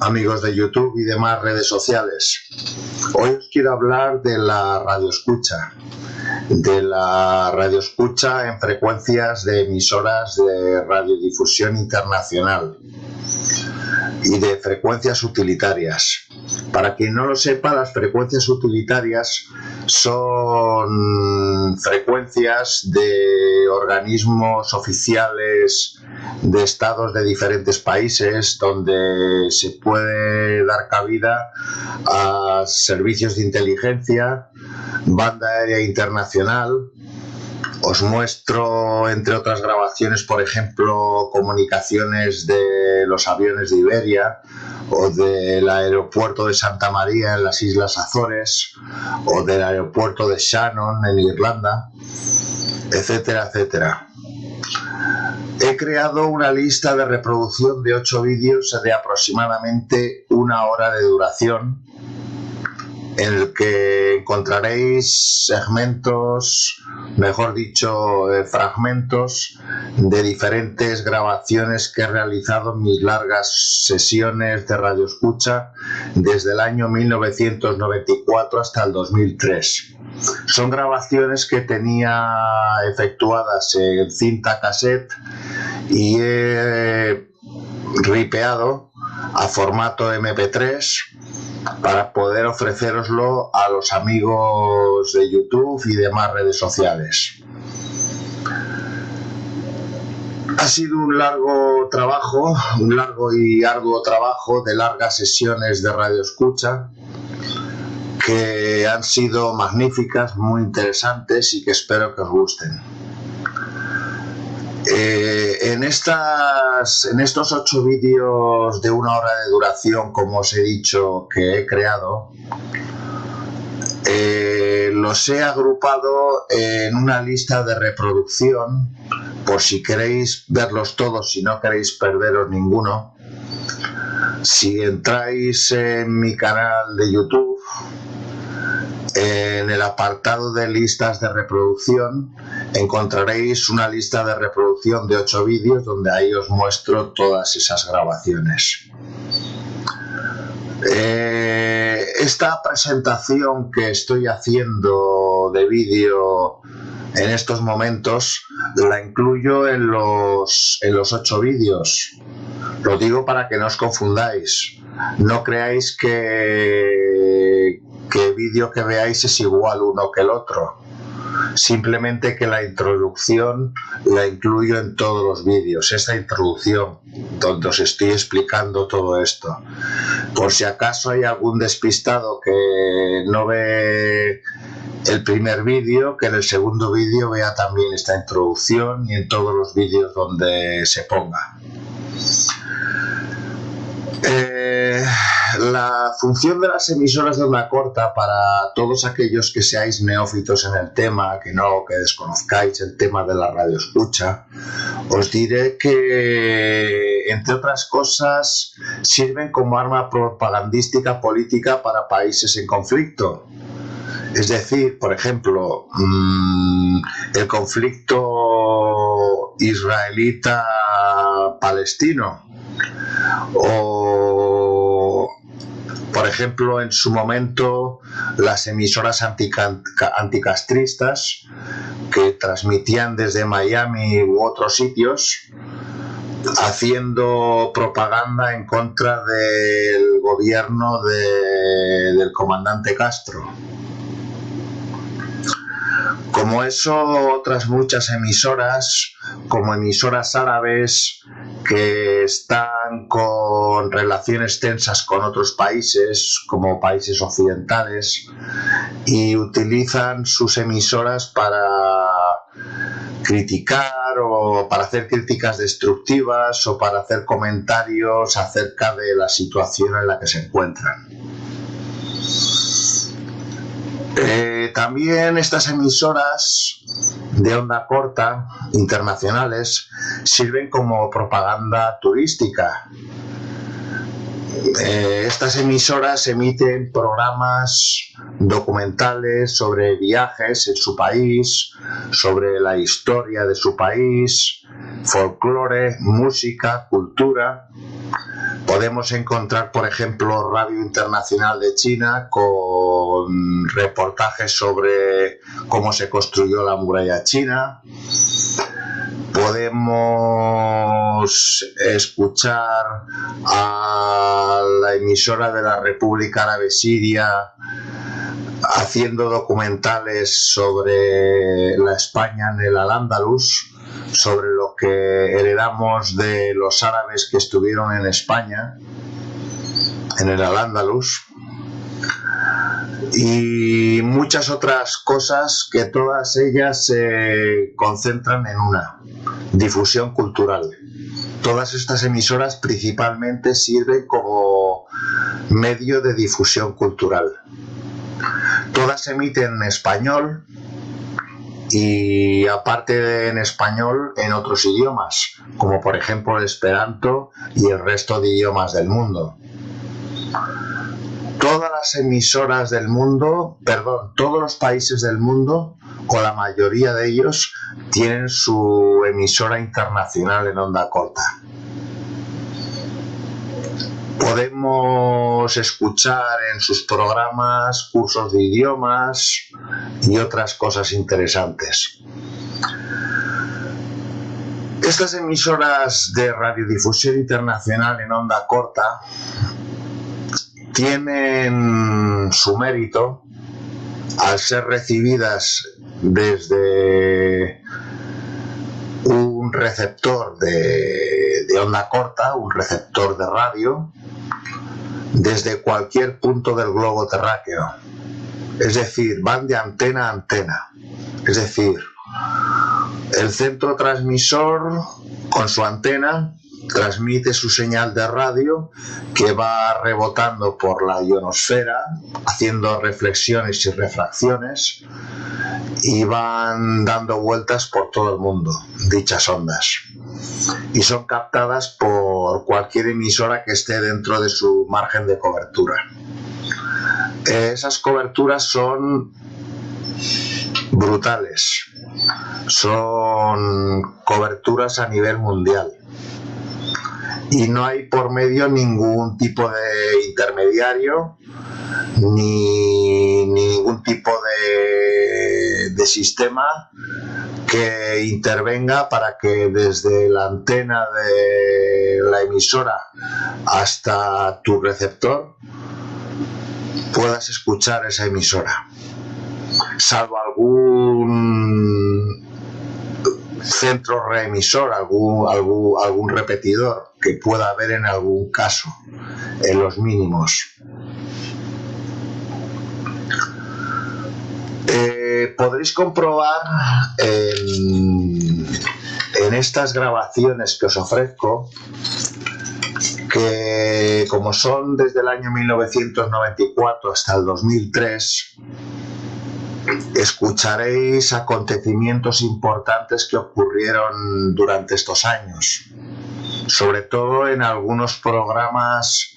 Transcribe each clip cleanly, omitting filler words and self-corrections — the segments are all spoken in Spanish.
amigos de YouTube y demás redes sociales. Hoy os quiero hablar de la radioescucha, en frecuencias de emisoras de radiodifusión internacional y de frecuencias utilitarias. Para quien no lo sepa, las frecuencias utilitarias son frecuencias de organismos oficiales de estados de diferentes países donde se puede dar cabida a servicios de inteligencia, banda aérea internacional. Os muestro, entre otras grabaciones, por ejemplo, comunicaciones de los aviones de Iberia o del aeropuerto de Santa María en las Islas Azores o del aeropuerto de Shannon en Irlanda, etcétera, etcétera. He creado una lista de reproducción de 8 vídeos de aproximadamente 1 hora de duración, en el que encontraréis segmentos, mejor dicho, fragmentos de diferentes grabaciones que he realizado en mis largas sesiones de radioescucha desde el año 1994 hasta el 2003. Son grabaciones que tenía efectuadas en cinta cassette y he ripeado a formato MP3 para poder ofrecéroslo a los amigos de YouTube y demás redes sociales. Ha sido un largo y arduo trabajo de largas sesiones de radioescucha que han sido magníficas, muy interesantes y que espero que os gusten. En estos 8 vídeos de 1 hora de duración, como os he dicho, que he creado, los he agrupado en una lista de reproducción por si queréis verlos todos, si no queréis perderos ninguno. Si entráis en mi canal de YouTube, en el apartado de listas de reproducción encontraréis una lista de reproducción de 8 vídeos donde ahí os muestro todas esas grabaciones. Esta presentación que estoy haciendo de vídeo en estos momentos la incluyo en los 8 vídeos. Lo digo para que no os confundáis. No creáis que el vídeo que veáis es igual uno que el otro. Simplemente que la introducción la incluyo en todos los vídeos. Esta introducción donde os estoy explicando todo esto. Por si acaso hay algún despistado que no ve el primer vídeo, que en el segundo vídeo vea también esta introducción y en todos los vídeos donde se ponga. La función de las emisoras de onda corta, para todos aquellos que seáis neófitos en el tema, que desconozcáis el tema de la radioescucha, os diré que, entre otras cosas, sirven como arma propagandística política para países en conflicto. Es decir, por ejemplo, el conflicto israelita-palestino, o, por ejemplo, en su momento, las emisoras anticastristas que transmitían desde Miami u otros sitios, haciendo propaganda en contra del gobierno del comandante Castro. Como eso, otras muchas emisoras, como emisoras árabes que están con relaciones tensas con otros países, como países occidentales, y utilizan sus emisoras para criticar o para hacer críticas destructivas o para hacer comentarios acerca de la situación en la que se encuentran. También estas emisoras de onda corta internacionales sirven como propaganda turística. Estas emisoras emiten programas documentales sobre viajes en su país, sobre la historia de su país, folclore, música, cultura. Podemos encontrar, por ejemplo, Radio Internacional de China con reportajes sobre cómo se construyó la muralla china. Podemos escuchar a la emisora de la República Árabe Siria haciendo documentales sobre la España en el Al-Ándalus, sobre lo que heredamos de los árabes que estuvieron en España, en el Al-Ándalus, y muchas otras cosas que todas ellas se concentran en una difusión cultural. Todas estas emisoras principalmente sirven como medio de difusión cultural. Todas emiten en español y aparte de en español en otros idiomas, como por ejemplo el esperanto y el resto de idiomas del mundo. Todas las emisoras del mundo, todos los países del mundo, o la mayoría de ellos, tienen su emisora internacional en onda corta. Podemos escuchar en sus programas cursos de idiomas y otras cosas interesantes. Estas emisoras de radiodifusión internacional en onda corta tienen su mérito al ser recibidas desde un receptor de onda corta, un receptor de radio, desde cualquier punto del globo terráqueo. Es decir, van de antena a antena. Es decir, el centro transmisor con su antena transmite su señal de radio que va rebotando por la ionosfera, haciendo reflexiones y refracciones, y van dando vueltas por todo el mundo, dichas ondas. Y son captadas por cualquier emisora que esté dentro de su margen de cobertura. Esas coberturas son brutales. Son coberturas a nivel mundial. Y no hay por medio ningún tipo de intermediario ni ningún tipo de sistema que intervenga para que desde la antena de la emisora hasta tu receptor puedas escuchar esa emisora, salvo algún centro reemisor, algún repetidor que pueda haber en algún caso, en los mínimos. Podréis comprobar en estas grabaciones que os ofrezco que, como son desde el año 1994 hasta el 2003, escucharéis acontecimientos importantes que ocurrieron durante estos años, sobre todo en algunos programas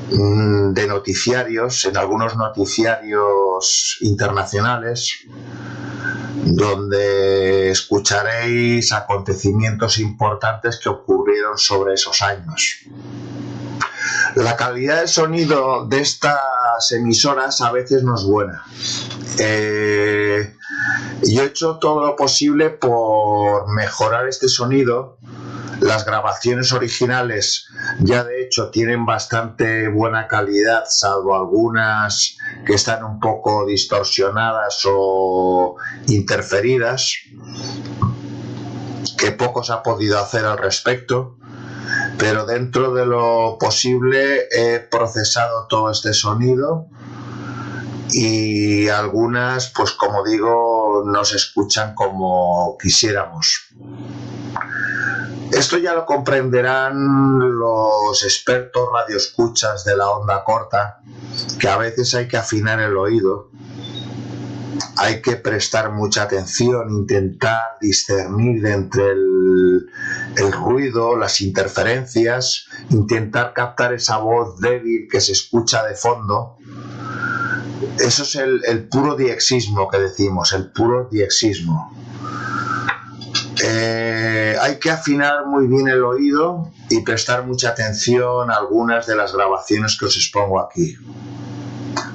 de noticiarios, en algunos noticiarios internacionales, donde escucharéis acontecimientos importantes que ocurrieron sobre esos años. La calidad de sonido de estas emisoras a veces no es buena. Yo he hecho todo lo posible por mejorar este sonido. Las grabaciones originales ya de hecho tienen bastante buena calidad, salvo algunas que están un poco distorsionadas o interferidas, que poco se ha podido hacer al respecto, pero dentro de lo posible he procesado todo este sonido y algunas, pues como digo, no se escuchan como quisiéramos. Esto ya lo comprenderán los expertos radioescuchas de la onda corta, que a veces hay que afinar el oído, hay que prestar mucha atención, intentar discernir de entre el ruido, las interferencias, intentar captar esa voz débil que se escucha de fondo. Eso es el puro diexismo que decimos, el puro diexismo. Hay que afinar muy bien el oído y prestar mucha atención a algunas de las grabaciones que os expongo aquí.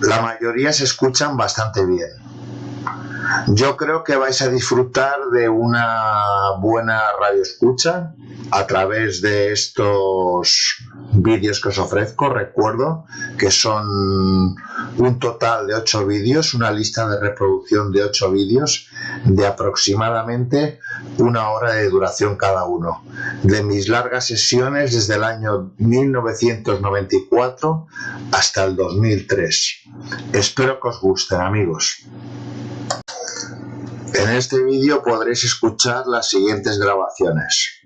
La mayoría se escuchan bastante bien. Yo creo que vais a disfrutar de una buena radioescucha a través de estos vídeos que os ofrezco. Recuerdo que son un total de 8 vídeos, una lista de reproducción de 8 vídeos de aproximadamente 1 hora de duración cada uno, de mis largas sesiones desde el año 1994 hasta el 2003. Espero que os gusten, amigos. En este vídeo podréis escuchar las siguientes grabaciones.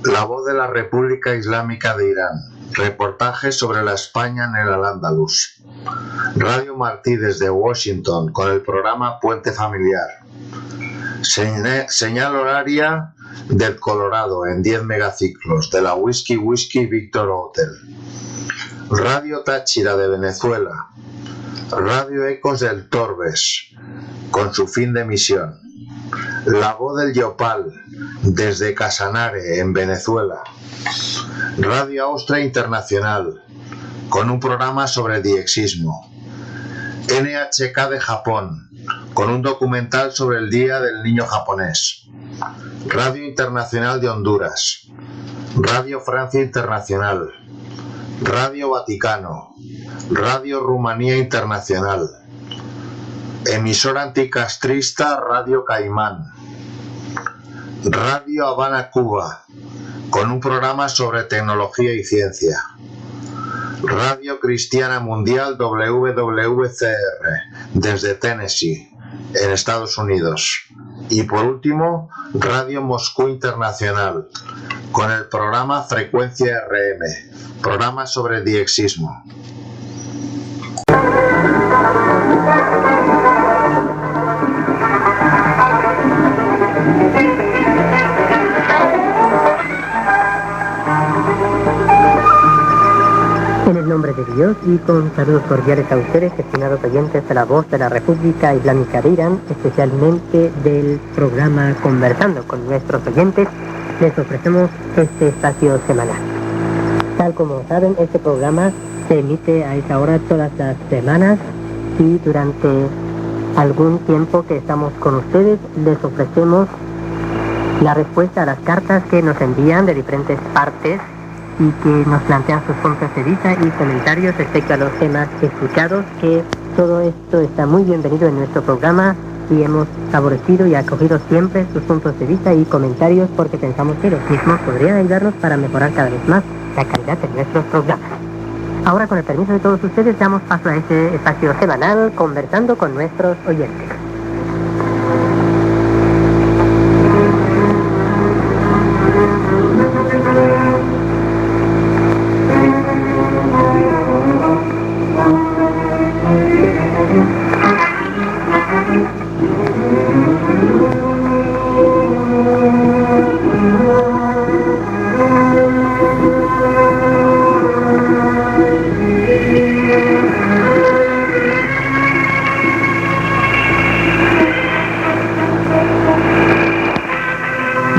La voz de la República Islámica de Irán. Reportaje sobre la España en el Al-Ándalus. Radio Martí desde Washington con el programa Puente Familiar. Señal horaria del Colorado en 10 megaciclos de la Whiskey Victor Hotel. Radio Táchira de Venezuela. Radio Ecos del Torbes con su fin de emisión. La voz del Yopal desde Casanare en Venezuela. Radio Austria Internacional con un programa sobre diexismo. NHK de Japón con un documental sobre el Día del Niño Japonés. Radio Internacional de Honduras. Radio Francia Internacional. Radio Vaticano. Radio Rumanía Internacional. Emisora anticastrista Radio Caimán. Radio Habana Cuba con un programa sobre tecnología y ciencia. Radio Cristiana Mundial WWCR desde Tennessee en Estados Unidos. Y por último, Radio Moscú Internacional con el programa Frecuencia RM, programa sobre diexismo. En el nombre de Dios y con saludos cordiales a ustedes, estimados oyentes de la Voz de la República Islámica de Irán, especialmente del programa Conversando con nuestros oyentes, les ofrecemos este espacio semanal. Tal como saben, este programa se emite a esa hora todas las semanas y durante algún tiempo que estamos con ustedes les ofrecemos la respuesta a las cartas que nos envían de diferentes partes y que nos plantean sus puntos de vista y comentarios respecto a los temas escuchados, que todo esto está muy bienvenido en nuestro programa y hemos favorecido y acogido siempre sus puntos de vista y comentarios porque pensamos que los mismos podrían ayudarnos para mejorar cada vez más la calidad de nuestros programas. Ahora, con el permiso de todos ustedes, damos paso a este espacio semanal conversando con nuestros oyentes.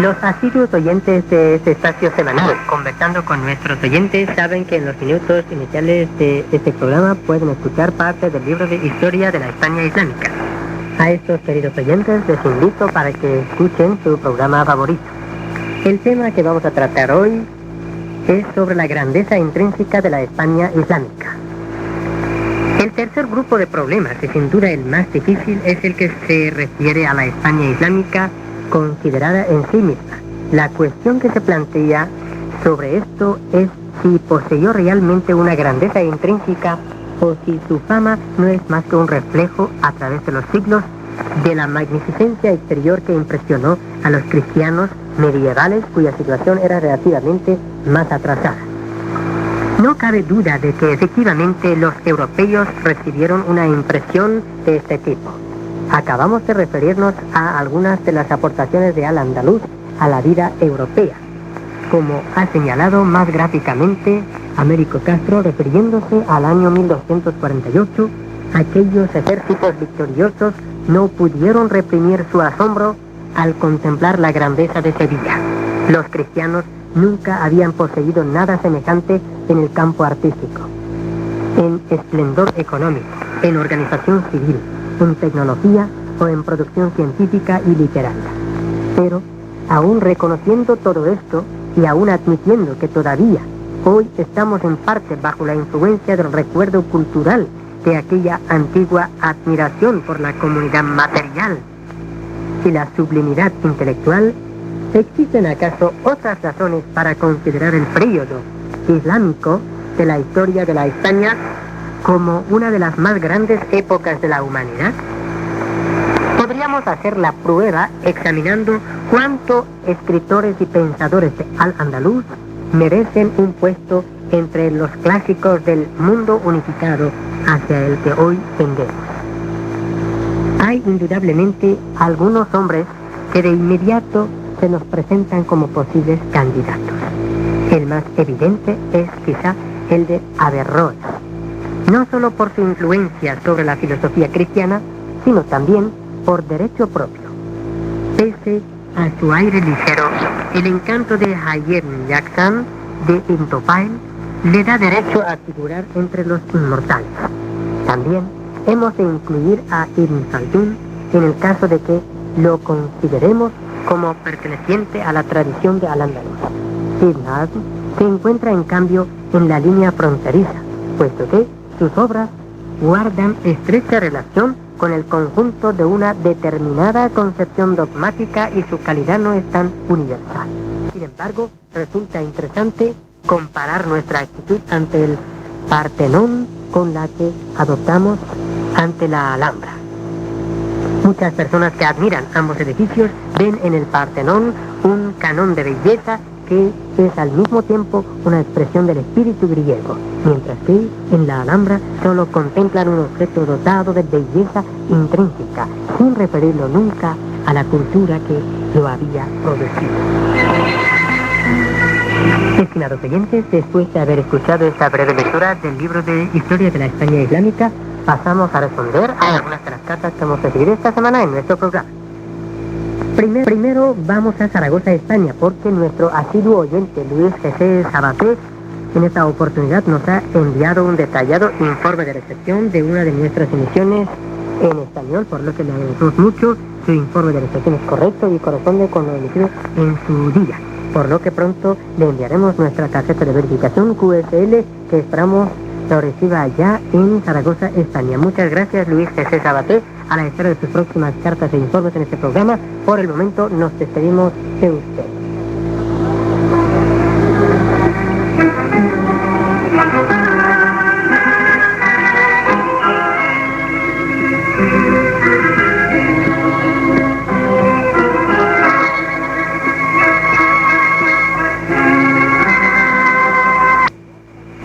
Los asiduos oyentes de este espacio semanal, conversando con nuestros oyentes, saben que en los minutos iniciales de este programa pueden escuchar parte del libro de historia de la España Islámica. A estos queridos oyentes les invito para que escuchen su programa favorito. El tema que vamos a tratar hoy es sobre la grandeza intrínseca de la España Islámica. El tercer grupo de problemas, y sin duda el más difícil, es el que se refiere a la España Islámica considerada en sí misma. La cuestión que se plantea sobre esto es si poseyó realmente una grandeza intrínseca o si su fama no es más que un reflejo a través de los siglos de la magnificencia exterior que impresionó a los cristianos medievales cuya situación era relativamente más atrasada. No cabe duda de que efectivamente los europeos recibieron una impresión de este tipo. Acabamos de referirnos a algunas de las aportaciones de Al-Ándalus a la vida europea, como ha señalado más gráficamente Américo Castro refiriéndose al año 1248. Aquellos ejércitos victoriosos no pudieron reprimir su asombro al contemplar la grandeza de Sevilla. Los cristianos nunca habían poseído nada semejante en el campo artístico, en esplendor económico, en organización civil, en tecnología o en producción científica y literaria. Pero, aún reconociendo todo esto y aún admitiendo que todavía hoy estamos en parte bajo la influencia del recuerdo cultural de aquella antigua admiración por la comunidad material y la sublimidad intelectual, ¿existen acaso otras razones para considerar el período islámico de la historia de la España como una de las más grandes épocas de la humanidad? Podríamos hacer la prueba examinando cuántos escritores y pensadores de Al-Andalus merecen un puesto entre los clásicos del mundo unificado hacia el que hoy tendemos. Hay indudablemente algunos hombres que de inmediato se nos presentan como posibles candidatos. El más evidente es quizá el de Averroes, no solo por su influencia sobre la filosofía cristiana, sino también por derecho propio. Pese a su aire ligero, el encanto de Hayem Yaksan de Ibn Tufail le da derecho a figurar entre los inmortales. También hemos de incluir a Ibn Khaldun en el caso de que lo consideremos como perteneciente a la tradición de Al-Andalus. Ibn Hazm se encuentra en cambio en la línea fronteriza, puesto que sus obras guardan estrecha relación con el conjunto de una determinada concepción dogmática y su calidad no es tan universal. Sin embargo, resulta interesante comparar nuestra actitud ante el Partenón con la que adoptamos ante la Alhambra. Muchas personas que admiran ambos edificios ven en el Partenón un canon de belleza que es al mismo tiempo una expresión del espíritu griego, mientras que en la Alhambra solo contemplan un objeto dotado de belleza intrínseca, sin referirlo nunca a la cultura que lo había producido. Estimados oyentes, después de haber escuchado esta breve lectura del libro de Historia de la España Islámica, pasamos a responder a algunas de las cartas que hemos recibido esta semana en nuestro programa. Primero vamos a Zaragoza, España, porque nuestro asiduo oyente Luis Jesús Sabaté en esta oportunidad nos ha enviado un detallado informe de recepción de una de nuestras emisiones en español, por lo que le agradecemos mucho. Su informe de recepción es correcto y corresponde con lo emitido en su día, por lo que pronto le enviaremos nuestra tarjeta de verificación QSL que esperamos lo reciba allá en Zaragoza, España. Muchas gracias, Luis Jesús Sabaté. A la espera de sus próximas cartas e informes en este programa, por el momento nos despedimos de usted.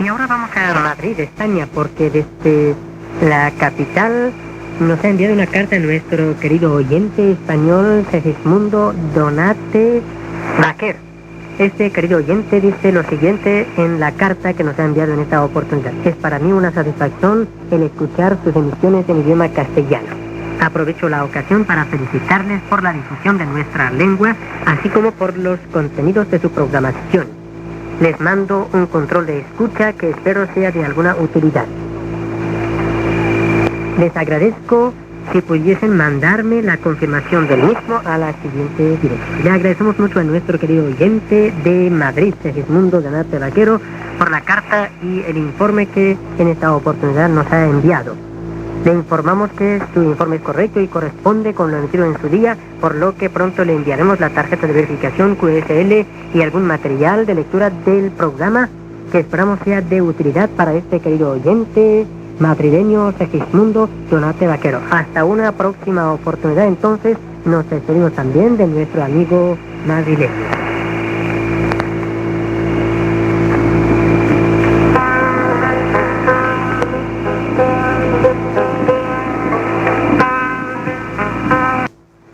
Y ahora vamos a Madrid, España, porque desde la capital nos ha enviado una carta nuestro querido oyente español Segismundo Donate Vaquer. Este querido oyente dice lo siguiente en la carta que nos ha enviado en esta oportunidad: es para mí una satisfacción el escuchar sus emisiones en idioma castellano. Aprovecho la ocasión para felicitarles por la difusión de nuestra lengua, así como por los contenidos de su programación. Les mando un control de escucha que espero sea de alguna utilidad. Les agradezco si pudiesen mandarme la confirmación del mismo a la siguiente dirección. Le agradecemos mucho a nuestro querido oyente de Madrid, Segismundo Donate Vaquero, por la carta y el informe que en esta oportunidad nos ha enviado. Le informamos que su informe es correcto y corresponde con lo emitido en su día, por lo que pronto le enviaremos la tarjeta de verificación QSL y algún material de lectura del programa que esperamos sea de utilidad para este querido oyente madrileño Segismundo Donate Vaquero. Hasta una próxima oportunidad, entonces, nos despedimos también de nuestro amigo madrileño.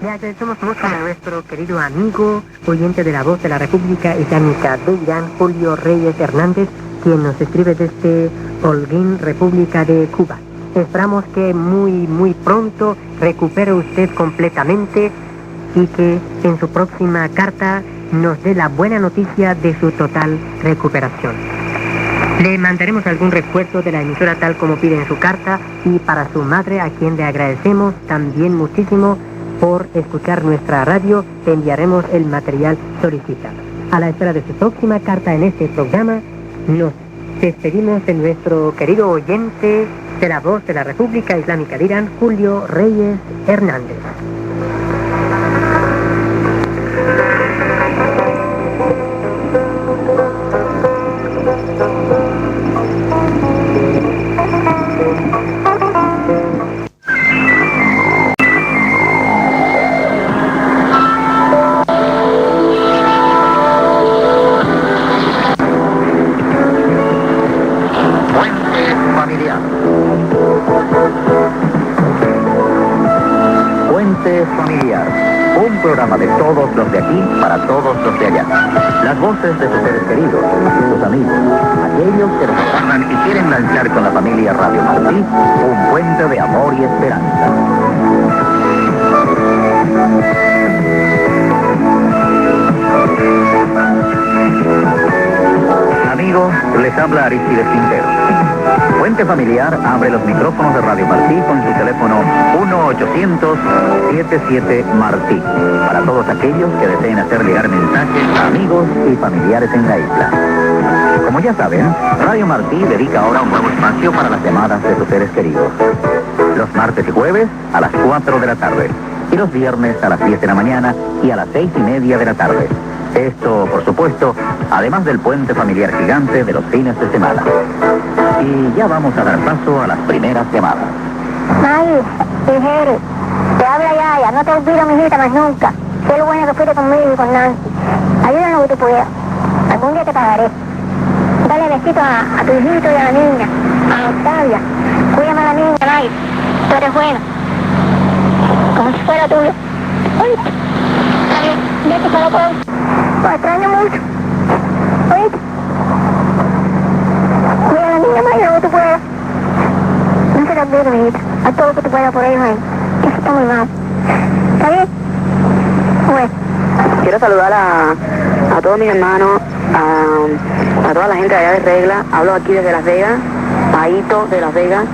Le agradecemos mucho a nuestro querido amigo, oyente de la Voz de la República Islámica de Irán, Julio Reyes Hernández, quien nos escribe desde Holguín, República de Cuba. Esperamos que muy pronto recupere usted completamente y que en su próxima carta nos dé la buena noticia de su total recuperación. Le mandaremos algún recuerdo de la emisora tal como pide en su carta, y para su madre, a quien le agradecemos también muchísimo por escuchar nuestra radio, te enviaremos el material solicitado. A la espera de su próxima carta en este programa, nos despedimos de nuestro querido oyente de la Voz de la República Islámica de Irán, Julio Reyes Hernández. Puente Familiar, un programa de todos los de aquí para todos los de allá. Las voces de sus seres queridos, sus amigos, aquellos que nos aman y quieren lanzar con la familia Radio Martí un puente de amor y esperanza. Amigos, les habla Aristides Quintero. Puente Familiar abre los micrófonos de Radio Martí con su teléfono 1-800-77-MARTÍ para todos aquellos que deseen hacer llegar mensajes a amigos y familiares en la isla. Como ya saben, Radio Martí dedica ahora un nuevo espacio para las llamadas de sus seres queridos. Los martes y jueves a las 4 de la tarde y los viernes a las 10 de la mañana y a las 6:30 de la tarde. Esto, por supuesto, además del puente familiar gigante de los fines de semana. Y ya vamos a dar paso a las primeras llamadas. Maggie, Jerry, te habla Yaya, no te olvido, mijita, más nunca. Qué lo bueno que fuiste conmigo y con Nancy. Ayúdanos lo que tú puedas. Algún día te pagaré. Dale besitos a tu hijito y a la niña, a Octavia. Cuídame a la niña, Maggie. Tú eres buena. Como si fuera tuyo. Oíste. Vete solo por hoy. Lo extraño mucho. Oíste. Cuida a la niña, Maggie, lo que tú puedas. No se te olvide, mijita. Haz todo lo que tú puedas por ellos ahí. Eso está muy mal. ¿Está bien? Bueno. Quiero saludar a todos mis hermanos, a toda la gente allá de Regla. Hablo aquí desde Las Vegas, a Hito de Las Vegas,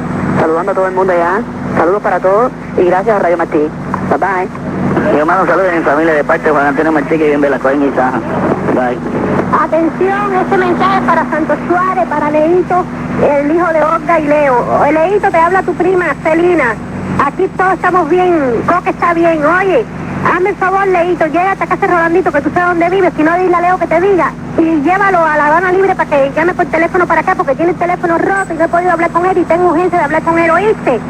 saludando a todo el mundo allá. Saludos para todos y gracias a Radio Martí. Bye bye. Mi hermano, saludos a mi familia de parte de Juan Antonio Martí, que vive en Velascoen y Saja. Bye. Atención, este mensaje para Santos Suárez, para Leito, el hijo de Olga y Leo. Leito, te habla tu prima, Celina. Aquí todos estamos bien, Coque está bien. Oye, hazme el favor, Leito, llégate a casa de Rolandito, que tú sabes dónde vives, si no, dile a Leo que te diga. Y llévalo a La Habana Libre para que llame por teléfono para acá, porque tiene el teléfono roto y no he podido hablar con él y tengo urgencia de hablar con él, ¿oíste?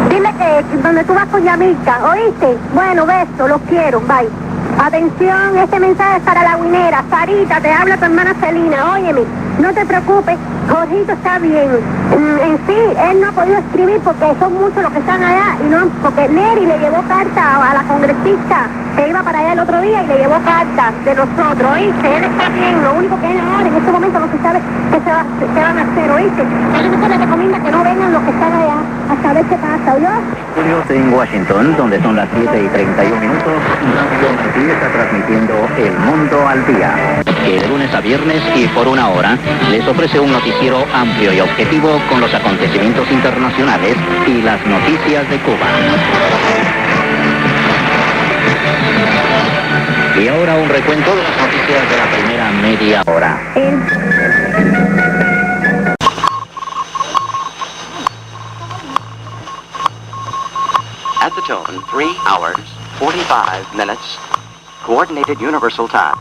Dile que donde tú vas con Yamilka, ¿oíste? Bueno, beso, los quiero, bye. Atención, este mensaje es para la guinera. Sarita, te habla tu hermana Celina, óyeme, no te preocupes, Jorgito está bien. En sí, él no ha podido escribir porque son muchos los que están allá, y no, porque Neri le llevó carta a la congresista que iba para allá el otro día y le llevó carta de nosotros, ¿oíste? Él está bien, lo único que él ahora en este momento no se sabe qué se van a hacer, ¿oíste? Entonces le recomienda que no vengan los que están allá a saber qué pasa, ¿oyó? Estudios en Washington, donde son las 7:31, Radio Martí está transmitiendo El Mundo al Día, que de lunes a viernes y por una hora les ofrece un noticiero amplio y objetivo con los acontecimientos internacionales y las noticias de Cuba. Y ahora un recuento de las noticias de la primera media hora. At the tone, 3 hours, 45 minutes, Coordinated Universal Time.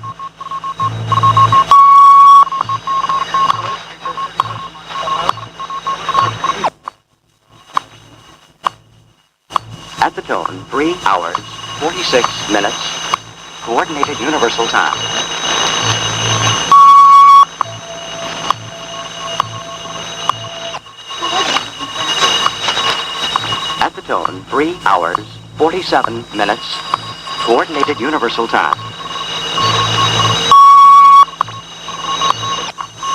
At the tone, 3 hours, 46 minutes, Coordinated Universal Time. At the tone, 3 hours, 47 minutes, Coordinated Universal Time.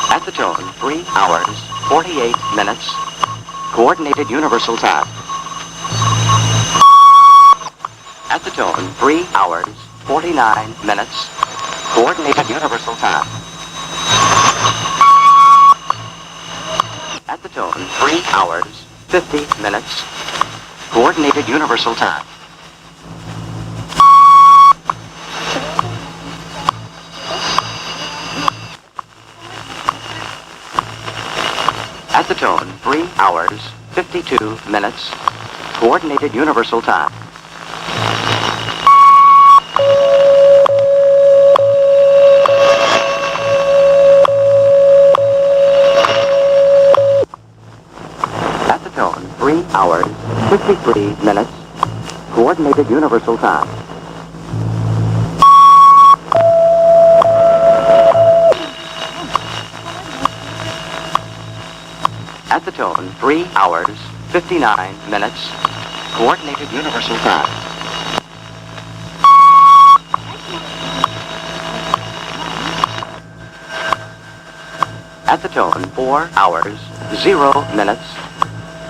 At the tone, 3 hours, 48 minutes, Coordinated Universal Time. At the tone, 3 hours, 49 minutes, Coordinated Universal Time. At the tone, 3 hours, 50 minutes, Coordinated Universal Time. At the tone, 3 hours, 52 minutes, Coordinated Universal Time. At the tone, 3 hours, 53 minutes, Coordinated Universal Time. At the tone, 3 hours, 59 minutes, Coordinated Universal Time. At the tone, 4 hours, 0 minutes,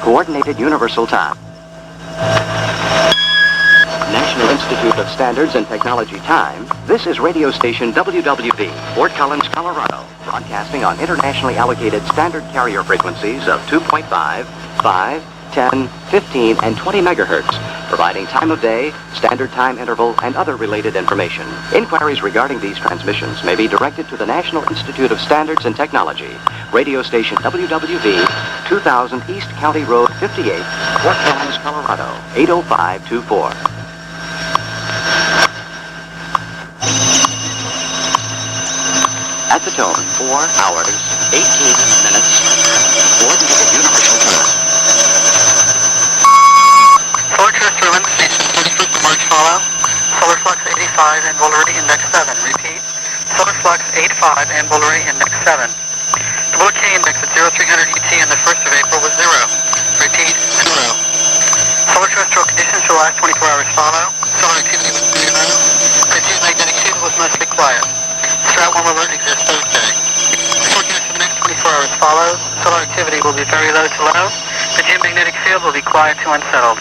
Coordinated Universal Time. National Institute of Standards and Technology time. This is radio station WWV, Fort Collins, Colorado, broadcasting on internationally allocated standard carrier frequencies of 2.5, 5, 10, 15, and 20 megahertz, providing time of day, standard time interval, and other related information. Inquiries regarding these transmissions may be directed to the National Institute of Standards and Technology, radio station WWV, 2000 East County Road 58, Fort Collins, Colorado, 80524. At the tone, 4 hours, 18 minutes, Coordinated Universal Time. Solar Terrestrial Link Station, 31st of March follow. Solar Flux 85 and Bullery Index 7. Repeat. Solar Flux 85 and Bullery Index 7. The Bullet K Index at 0300 ET on the 1st of April was 0. Repeat, 0. Solar Terrestrial conditions for the last 24 hours follow. Solar activity was 0. The geomagnetic field was mostly quiet. Strat warm alert exists Thursday. The forecast for the next 24 hours follows. Solar activity will be very low to low. The geomagnetic field will be quiet to unsettled.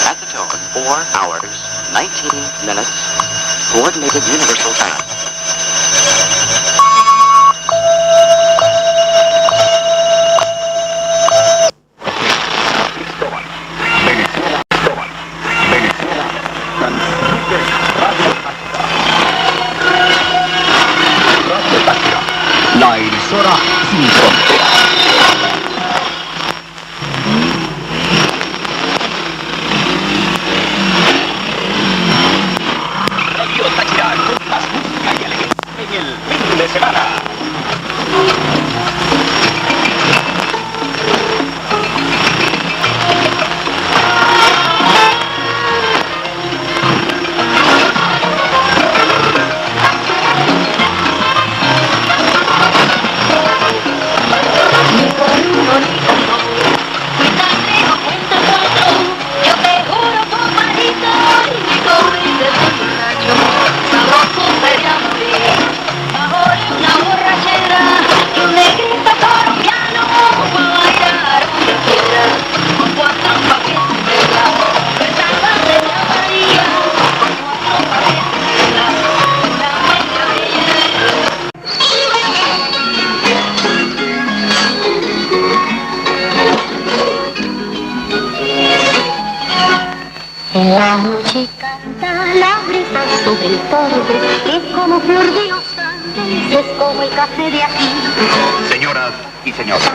At the tone, 4 hours, 19 minutes, Coordinated Universal Time. La emisora sin fronteras. Radio Táchira, con más música y alegría en el fin de semana. La noche canta la brisa sobre el tordo, es como flor de los Andes, es como el café de aquí. Señoras y señores,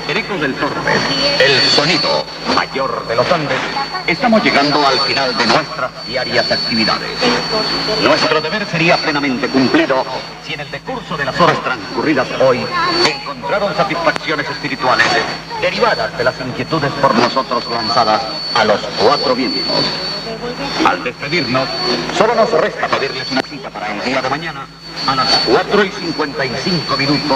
en Ecos del Torbe, el sonido mayor de los Andes, estamos llegando al final de nuestras diarias actividades. Nuestro deber sería plenamente cumplido si en el decurso de las horas transcurridas hoy encontraron satisfacciones espirituales derivadas de las inquietudes por nosotros lanzadas a los cuatro vientos. Al despedirnos, solo nos resta pedirles una cita para el día de mañana a las 4:55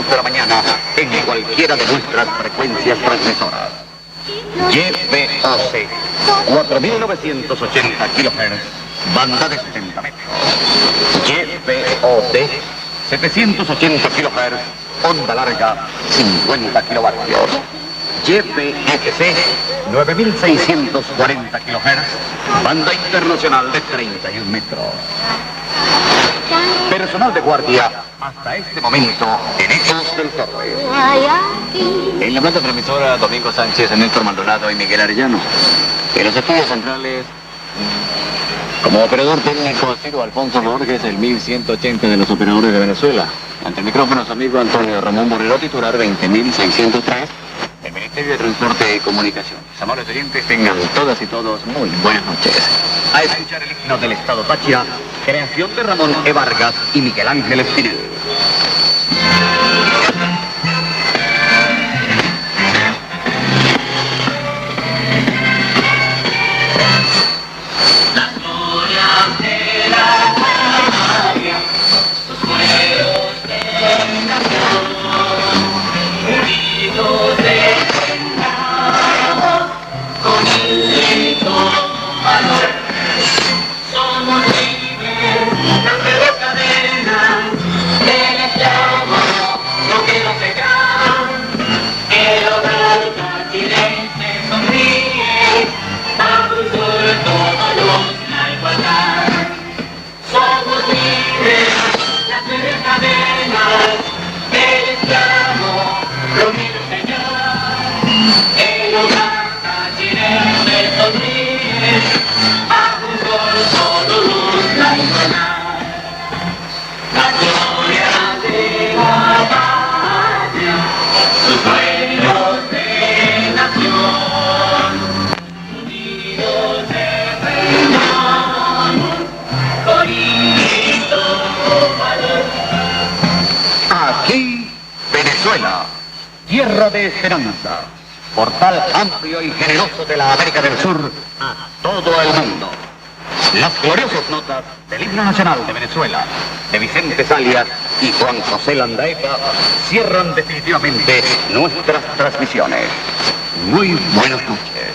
de la mañana en cualquiera de nuestras frecuencias transmisoras. YPOC, 4.980 kHz, banda de 70 metros. YPOD, 780 kHz, onda larga, 50 kilovatios. YPFC, 9.640 kHz, banda internacional de 31 metros. Personal de guardia hasta este momento en Hechos del Torre. En la planta transmisora, Domingo Sánchez, Néstor Maldonado y Miguel Arellano. En los estudios centrales, como operador técnico, ha sido Alfonso Borges, el 1180 de los operadores de Venezuela. Ante el micrófono, su amigo Antonio Ramón Borrero, titular 20.603, del Ministerio de Transporte y Comunicaciones. Amables oyentes, tengan todas y todos muy buenas noches. A escuchar el himno del Estado Táchira, creación de Ramón E. Vargas y Miguel Ángel Espinel. Tierra de esperanza, portal amplio y generoso de la América del Sur a todo el mundo. Las gloriosas notas del himno nacional de Venezuela, de Vicente Salias y Juan José Landaeta, cierran definitivamente nuestras transmisiones. Muy buenas noches.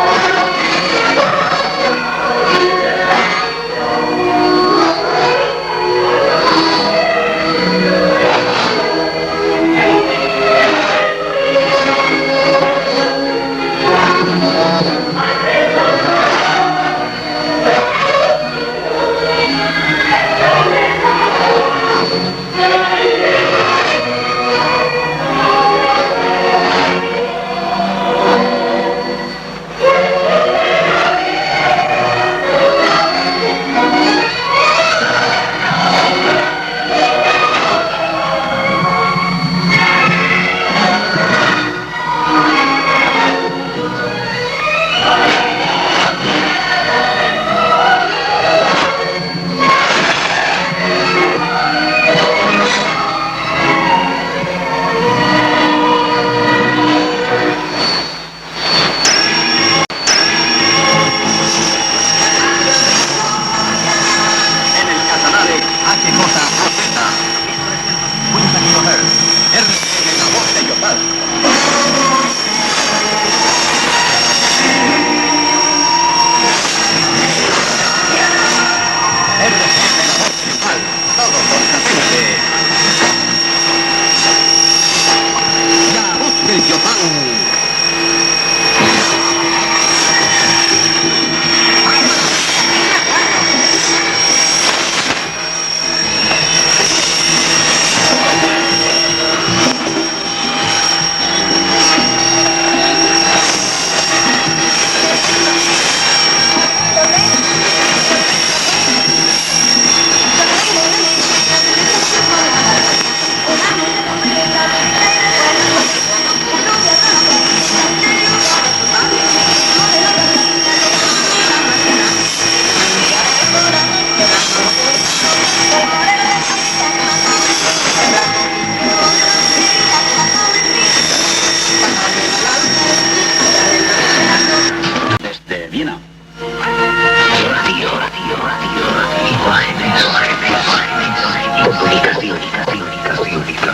Thank you.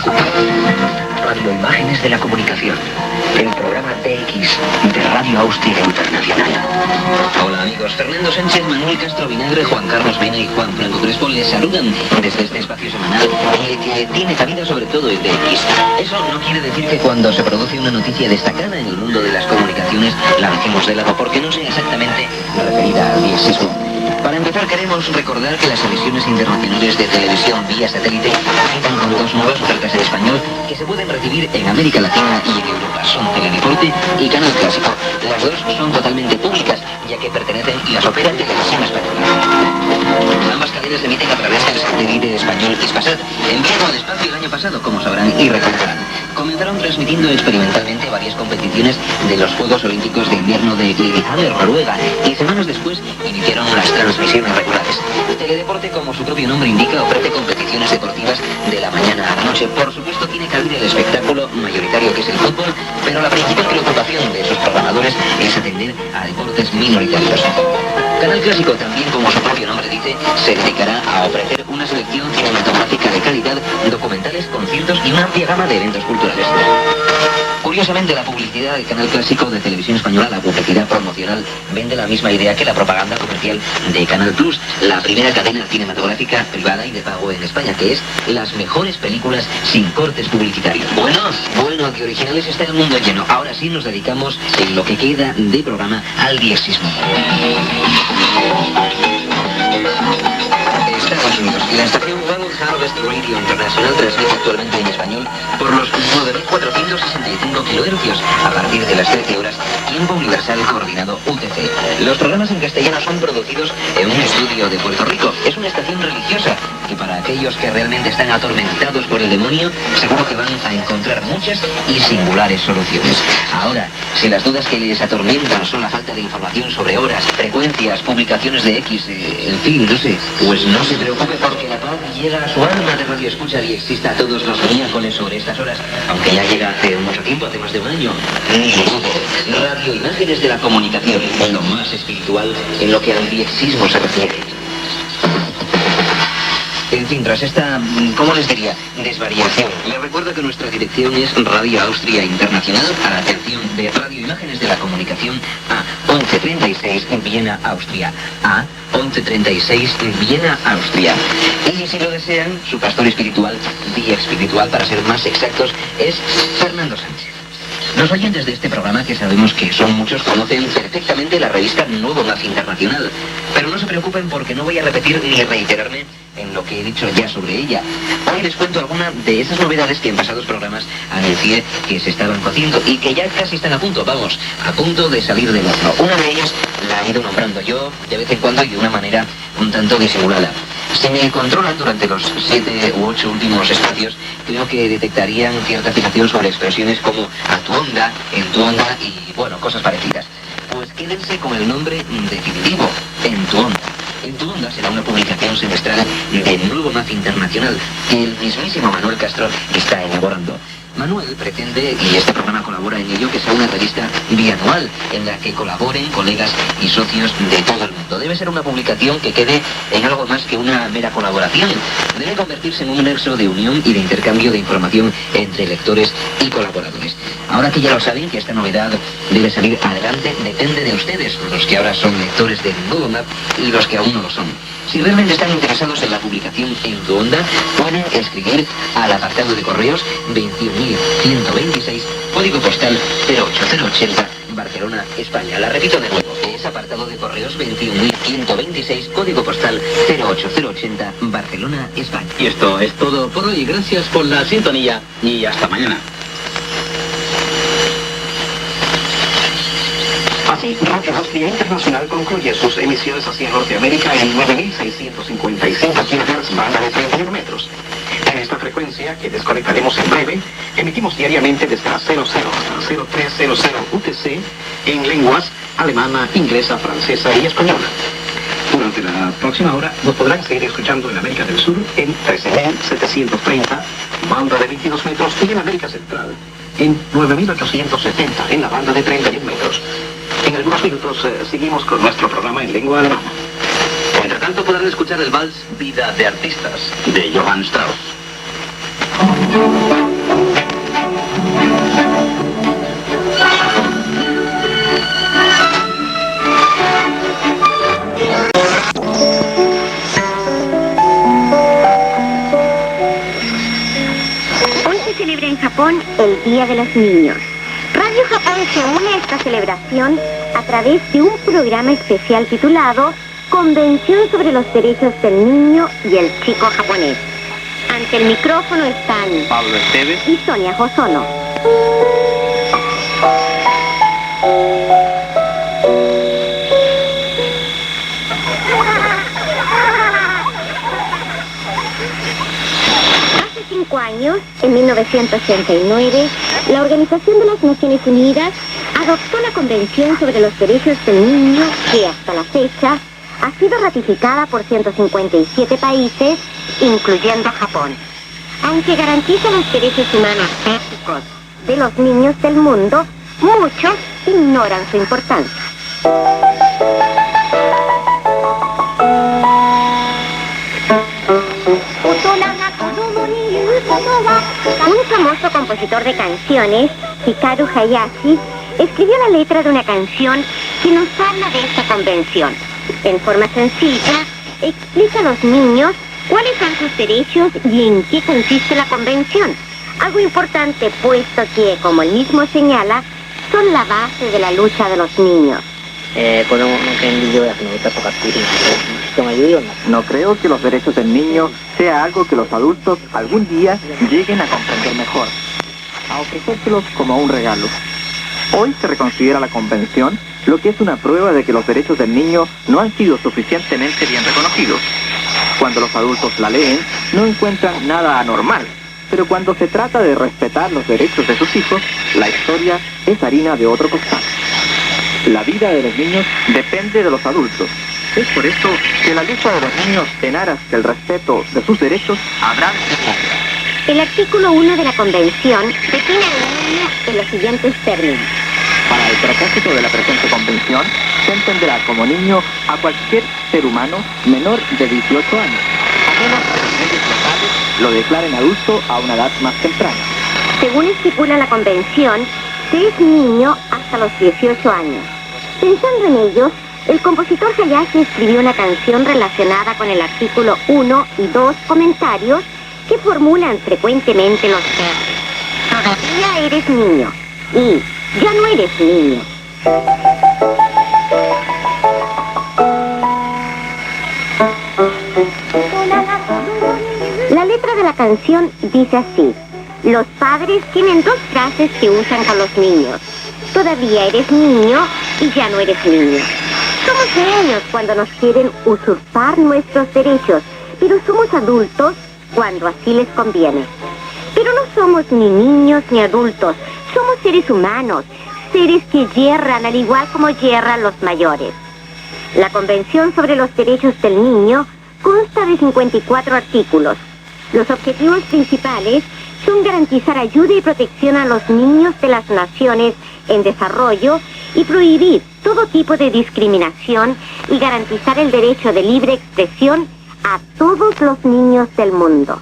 Radio Imágenes de la Comunicación, el programa DX de Radio Austria Internacional. Hola amigos, Fernando Sánchez, Manuel Castro Vinagre, Juan Carlos Mena y Juan Franco Crespo les saludan desde este espacio semanal que tiene cabida sobre todo el DX. Eso no quiere decir que cuando se produce una noticia destacada en el mundo de las comunicaciones la dejemos de lado porque no sea exactamente referida al diexismo. Para empezar, queremos recordar que las emisiones internacionales de televisión vía satélite cuentan con dos nuevas ofertas en español que se pueden recibir en América Latina y en Europa. Son Teledeporte y Canal Clásico. Las dos son totalmente públicas, ya que pertenecen y las opera Televisión Española. Ambas cadenas emiten a través del satélite español Hispasat, enviado al espacio el año pasado, como sabrán y recordarán. Comenzaron transmitiendo experimentalmente varias competiciones de los Juegos Olímpicos de Invierno de Lillehammer, Noruega, y semanas después iniciaron las transmisiones regulares. Teledeporte, como su propio nombre indica, ofrece competiciones deportivas de la mañana a la noche. Por supuesto, tiene cabida el espectáculo mayoritario que es el fútbol, pero la principal preocupación de sus programadores es atender a deportes minoritarios. Canal Clásico, también como su propio nombre dice, se dedicará a ofrecer una selección cinematográfica de calidad, documentales, conciertos y una amplia gama de eventos culturales. Curiosamente, la publicidad del Canal Clásico de Televisión Española, la publicidad promocional, vende la misma idea que la propaganda comercial de Canal Plus, la primera cadena cinematográfica privada y de pago en España, que es las mejores películas sin cortes publicitarios. Bueno, de originales está el mundo lleno. Ahora sí nos dedicamos, en lo que queda de programa, al diexismo. Estados Unidos. La estación World Harvest Radio Internacional transmite actualmente en español por los 9.465 kHz a partir de las 13 horas, tiempo universal coordinado UTC. Los programas en castellano son producidos en un estudio de Puerto Rico. Es una estación religiosa que para aquellos que realmente están atormentados por el demonio, seguro que van a encontrar muchas y singulares soluciones. Ahora, si las dudas que les atormentan son la falta de información sobre horas, frecuencias, publicaciones de X, en fin, no sé, pues no se preocupe porque la paz llega a su alma de Radio Escucha y exista todos los miércoles sobre estas horas, aunque ya llega hace mucho tiempo, hace más de un año. Ni dudo. Radio Imágenes de la Comunicación, lo más espiritual en lo que al diexismo se refiere. En fin, tras esta, ¿cómo les diría?, desvariación, les recuerdo que nuestra dirección es Radio Austria Internacional, a la atención de Radio Imágenes de la Comunicación, a 1136 en Viena, Austria, a 1136 en Viena, Austria. Y si lo desean, su pastor espiritual, guía espiritual para ser más exactos, es Fernando Sánchez. Los oyentes de este programa, que sabemos que son muchos, conocen perfectamente la revista Nuevo Nazi Internacional, pero no se preocupen porque no voy a repetir ni reiterarme en lo que he dicho ya sobre ella. Hoy les cuento alguna de esas novedades que en pasados programas anuncié que se estaban cociendo y que ya casi están a punto de salir del horno. Una de ellas la he ido nombrando yo de vez en cuando y de una manera un tanto disimulada. Si me controlan durante los 7 u 8 últimos espacios, creo que detectarían cierta fijación sobre expresiones como a tu onda, en tu onda y, bueno, cosas parecidas. Pues quédense con el nombre definitivo, En tu onda. En tu onda será una publicación semestral de Nuevo Nazi Internacional que el mismísimo Manuel Castro está elaborando. Manuel pretende, y este programa colabora en ello, que sea una revista bianual en la que colaboren colegas y socios de todo el mundo. Debe ser una publicación que quede en algo más que una mera colaboración. Debe convertirse en un nexo de unión y de intercambio de información entre lectores y colaboradores. Ahora que ya lo saben, que esta novedad debe salir adelante, depende de ustedes, los que ahora son lectores de Google Map y los que aún no lo son. Si realmente están interesados en la publicación En tu onda, pueden escribir al apartado de correos 21.126, código postal 08080, Barcelona, España. La repito de nuevo, es apartado de correos 21.126, código postal 08080, Barcelona, España. Y esto es todo por hoy. Gracias por la sintonía y hasta mañana. Así, Radio Austria Internacional concluye sus emisiones hacia Norteamérica en 9.655 kHz, banda de 31 metros. En esta frecuencia, que desconectaremos en breve, emitimos diariamente desde las 00 hasta 0300 UTC en lenguas alemana, inglesa, francesa y española. Durante la próxima hora nos podrán seguir escuchando en América del Sur en 13.730, banda de 22 metros, y en América Central en 9.870 en la banda de 31 metros. En algunos minutos seguimos con nuestro programa en lengua alemana. Entre tanto podrán escuchar el vals Vida de Artistas de Johann Strauss. Hoy se celebra en Japón el Día de los Niños. Radio Japón se une a esta celebración a través de un programa especial titulado Convención sobre los Derechos del Niño y el Chico Japonés. Ante el micrófono están Pablo Esteves y Sonia Josono. Hace 5 años, en 1989, la Organización de las Naciones Unidas adoptó la Convención sobre los Derechos del Niño, que hasta la fecha ha sido ratificada por 157 países, incluyendo Japón. Aunque garantiza los derechos humanos básicos de los niños del mundo, muchos ignoran su importancia. Un famoso compositor de canciones, Hikaru Hayashi, escribió la letra de una canción que nos habla de esta convención. En forma sencilla, explica a los niños cuáles son sus derechos y en qué consiste la convención. Algo importante, puesto que, como él mismo señala, son la base de la lucha de los niños. No creo que los derechos del niño sea algo que los adultos algún día lleguen a comprender mejor, a ofrecérselos como un regalo. Hoy se reconsidera la convención, lo que es una prueba de que los derechos del niño no han sido suficientemente bien reconocidos. Cuando los adultos la leen, no encuentran nada anormal, pero cuando se trata de respetar los derechos de sus hijos, la historia es harina de otro costal. La vida de los niños depende de los adultos. Es por esto que la lucha de los niños en aras del respeto de sus derechos habrá de ser. El artículo 1 de la Convención define al niño en los siguientes términos. Para el propósito de la presente convención, se entenderá como niño a cualquier ser humano menor de 18 años, a menos que las leyes locales lo declaren adulto a una edad más temprana. Según estipula la Convención, se es niño hasta los 18 años. Pensando en ellos, el compositor Hayashi escribió una canción relacionada con el artículo 1 y 2 comentarios que formulan frecuentemente los términos. Todavía eres niño y ya no eres niño. La letra de la canción dice así: los padres tienen dos frases que usan con los niños. Todavía eres niño y ya no eres niño. Somos niños cuando nos quieren usurpar nuestros derechos, pero somos adultos cuando así les conviene. Pero no somos ni niños ni adultos, somos seres humanos, seres que yerran al igual como yerran los mayores. La Convención sobre los Derechos del Niño consta de 54 artículos. Los objetivos principales son garantizar ayuda y protección a los niños de las naciones en desarrollo y prohibir todo tipo de discriminación y garantizar el derecho de libre expresión a todos los niños del mundo.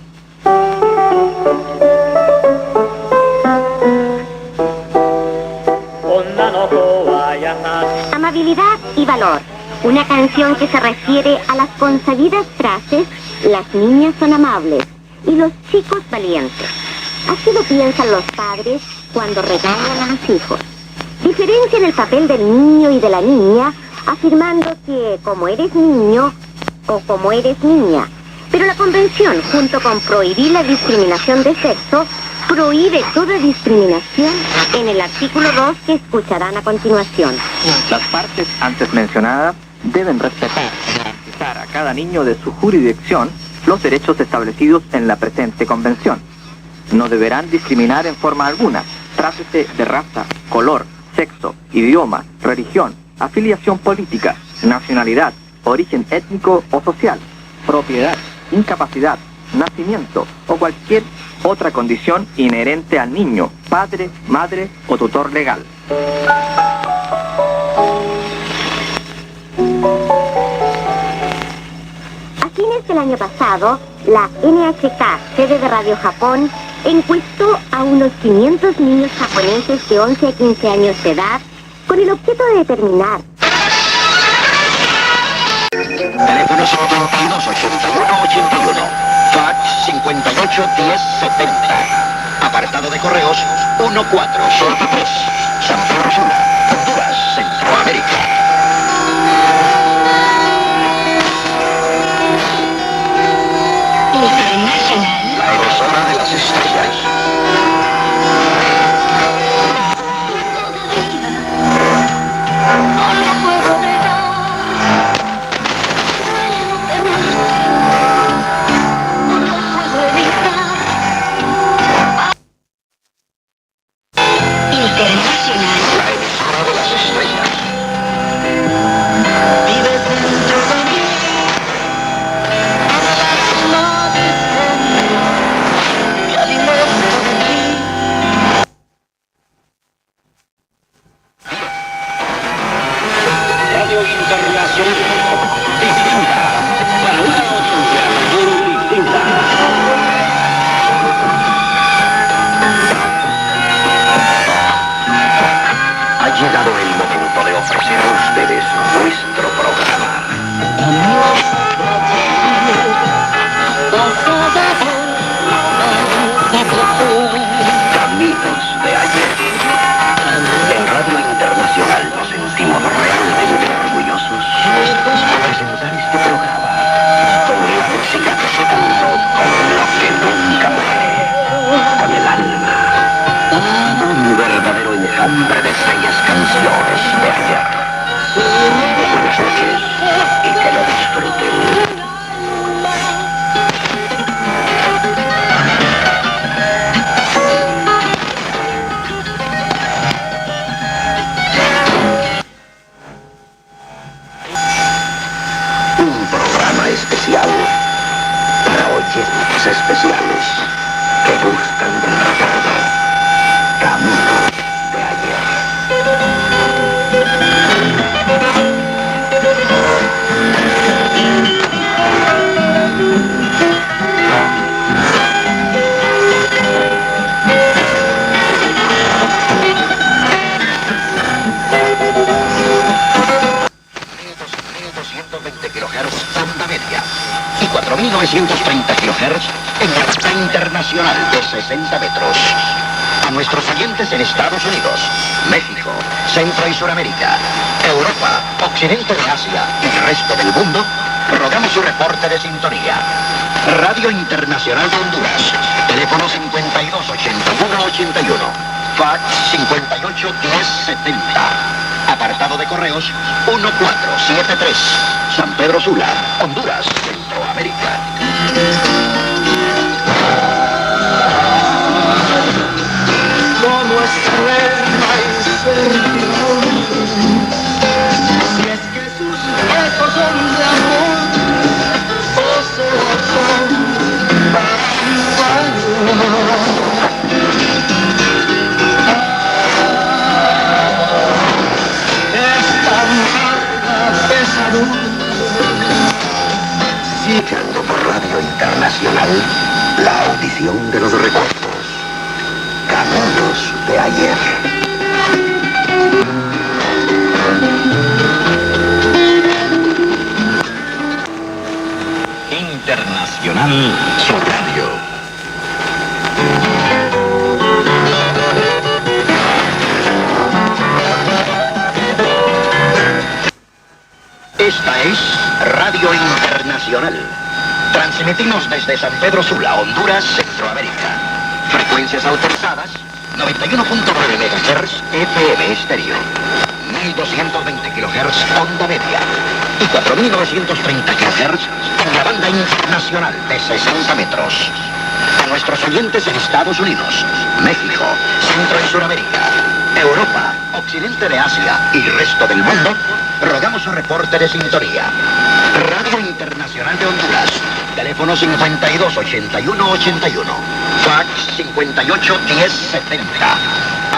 Amabilidad y valor. Una canción que se refiere a las consabidas frases "las niñas son amables" y "los chicos valientes". Así lo piensan los padres cuando regañan a los hijos. Diferencian el papel del niño y de la niña, afirmando que como eres niño o como eres niña. Pero la Convención, junto con prohibir la discriminación de sexo, prohíbe toda discriminación en el artículo 2 que escucharán a continuación. Las partes antes mencionadas deben respetar y garantizar a cada niño de su jurisdicción los derechos establecidos en la presente convención. No deberán discriminar en forma alguna, trátese de raza, color, sexo, idioma, religión, afiliación política, nacionalidad, origen étnico o social, propiedad, incapacidad, nacimiento o cualquier otra condición inherente al niño, padre, madre o tutor legal. A fines del año pasado, la NHK, sede de Radio Japón, encuestó a unos 500 niños japoneses de 11 a 15 años de edad con el objeto de determinar. Teléfono 528181, fax 581070, apartado de correos 1473, San Pedro Sula, Honduras, Centroamérica. La emisora de las estrellas. Y 4.930 kHz en alta internacional de 60 metros. A nuestros oyentes en Estados Unidos, México, Centro y Suramérica, Europa, Occidente de Asia y el resto del mundo, rogamos su reporte de sintonía. Radio Internacional de Honduras, teléfono 528181, fax 581070, apartado de correos 1473, San Pedro Sula, Honduras, Centroamérica. Como estrella y servidor, si es que sus besos son de amor, o solo son para un esta amarga pesadumbre. Escuchando por Radio Internacional la audición de los recuerdos, Caminos de ayer. Internacional su radio. Esta es Radio Internacional. Transmitimos desde San Pedro Sula, Honduras, Centroamérica. Frecuencias autorizadas, 91.9 MHz FM estéreo, 1220 kHz onda media y 4930 kHz en la banda internacional de 60 metros. A nuestros oyentes en Estados Unidos, México, Centro y Suramérica, Europa, Occidente de Asia y resto del mundo, rogamos su reporte de sintonía. Radio Internacional de Honduras, teléfono 528181, fax 581070,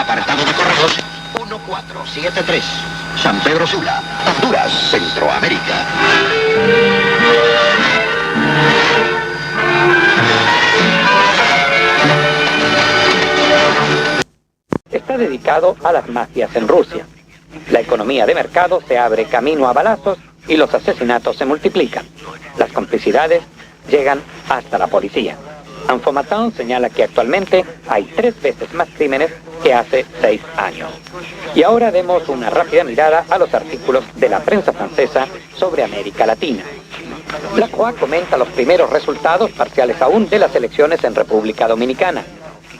apartado de correos 1473, San Pedro Sula, Honduras, Centroamérica. está dedicado a las mafias en Rusia. La economía de mercado se abre camino a balazos y los asesinatos se multiplican. Las complicidades llegan hasta la policía. Infomatin señala que actualmente hay 3 veces más crímenes que hace 6 años. Y ahora demos una rápida mirada a los artículos de la prensa francesa sobre América Latina. La Croix comenta los primeros resultados parciales aún de las elecciones en República Dominicana,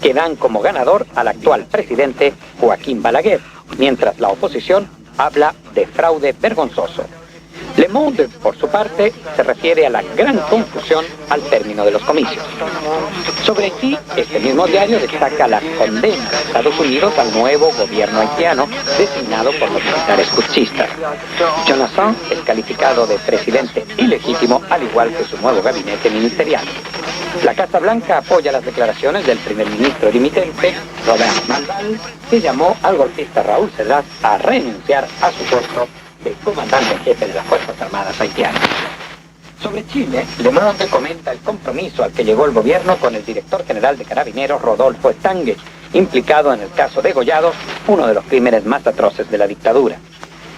que dan como ganador al actual presidente Joaquín Balaguer, mientras la oposición habla de fraude vergonzoso. Le Monde, por su parte, se refiere a la gran confusión al término de los comicios. Sobre Haití, este mismo diario destaca la condena de Estados Unidos al nuevo gobierno haitiano designado por los militares putschistas. Jonathan es calificado de presidente ilegítimo, al igual que su nuevo gabinete ministerial. La Casa Blanca apoya las declaraciones del primer ministro dimitente, Robert Mandal, que llamó al golpista Raúl Cedras a renunciar a su puesto de comandante en jefe de las Fuerzas Armadas haitianas. Sobre Chile, Le Monde comenta el compromiso al que llegó el gobierno con el director general de Carabineros, Rodolfo Estangue, implicado en el caso de Gollado, uno de los crímenes más atroces de la dictadura.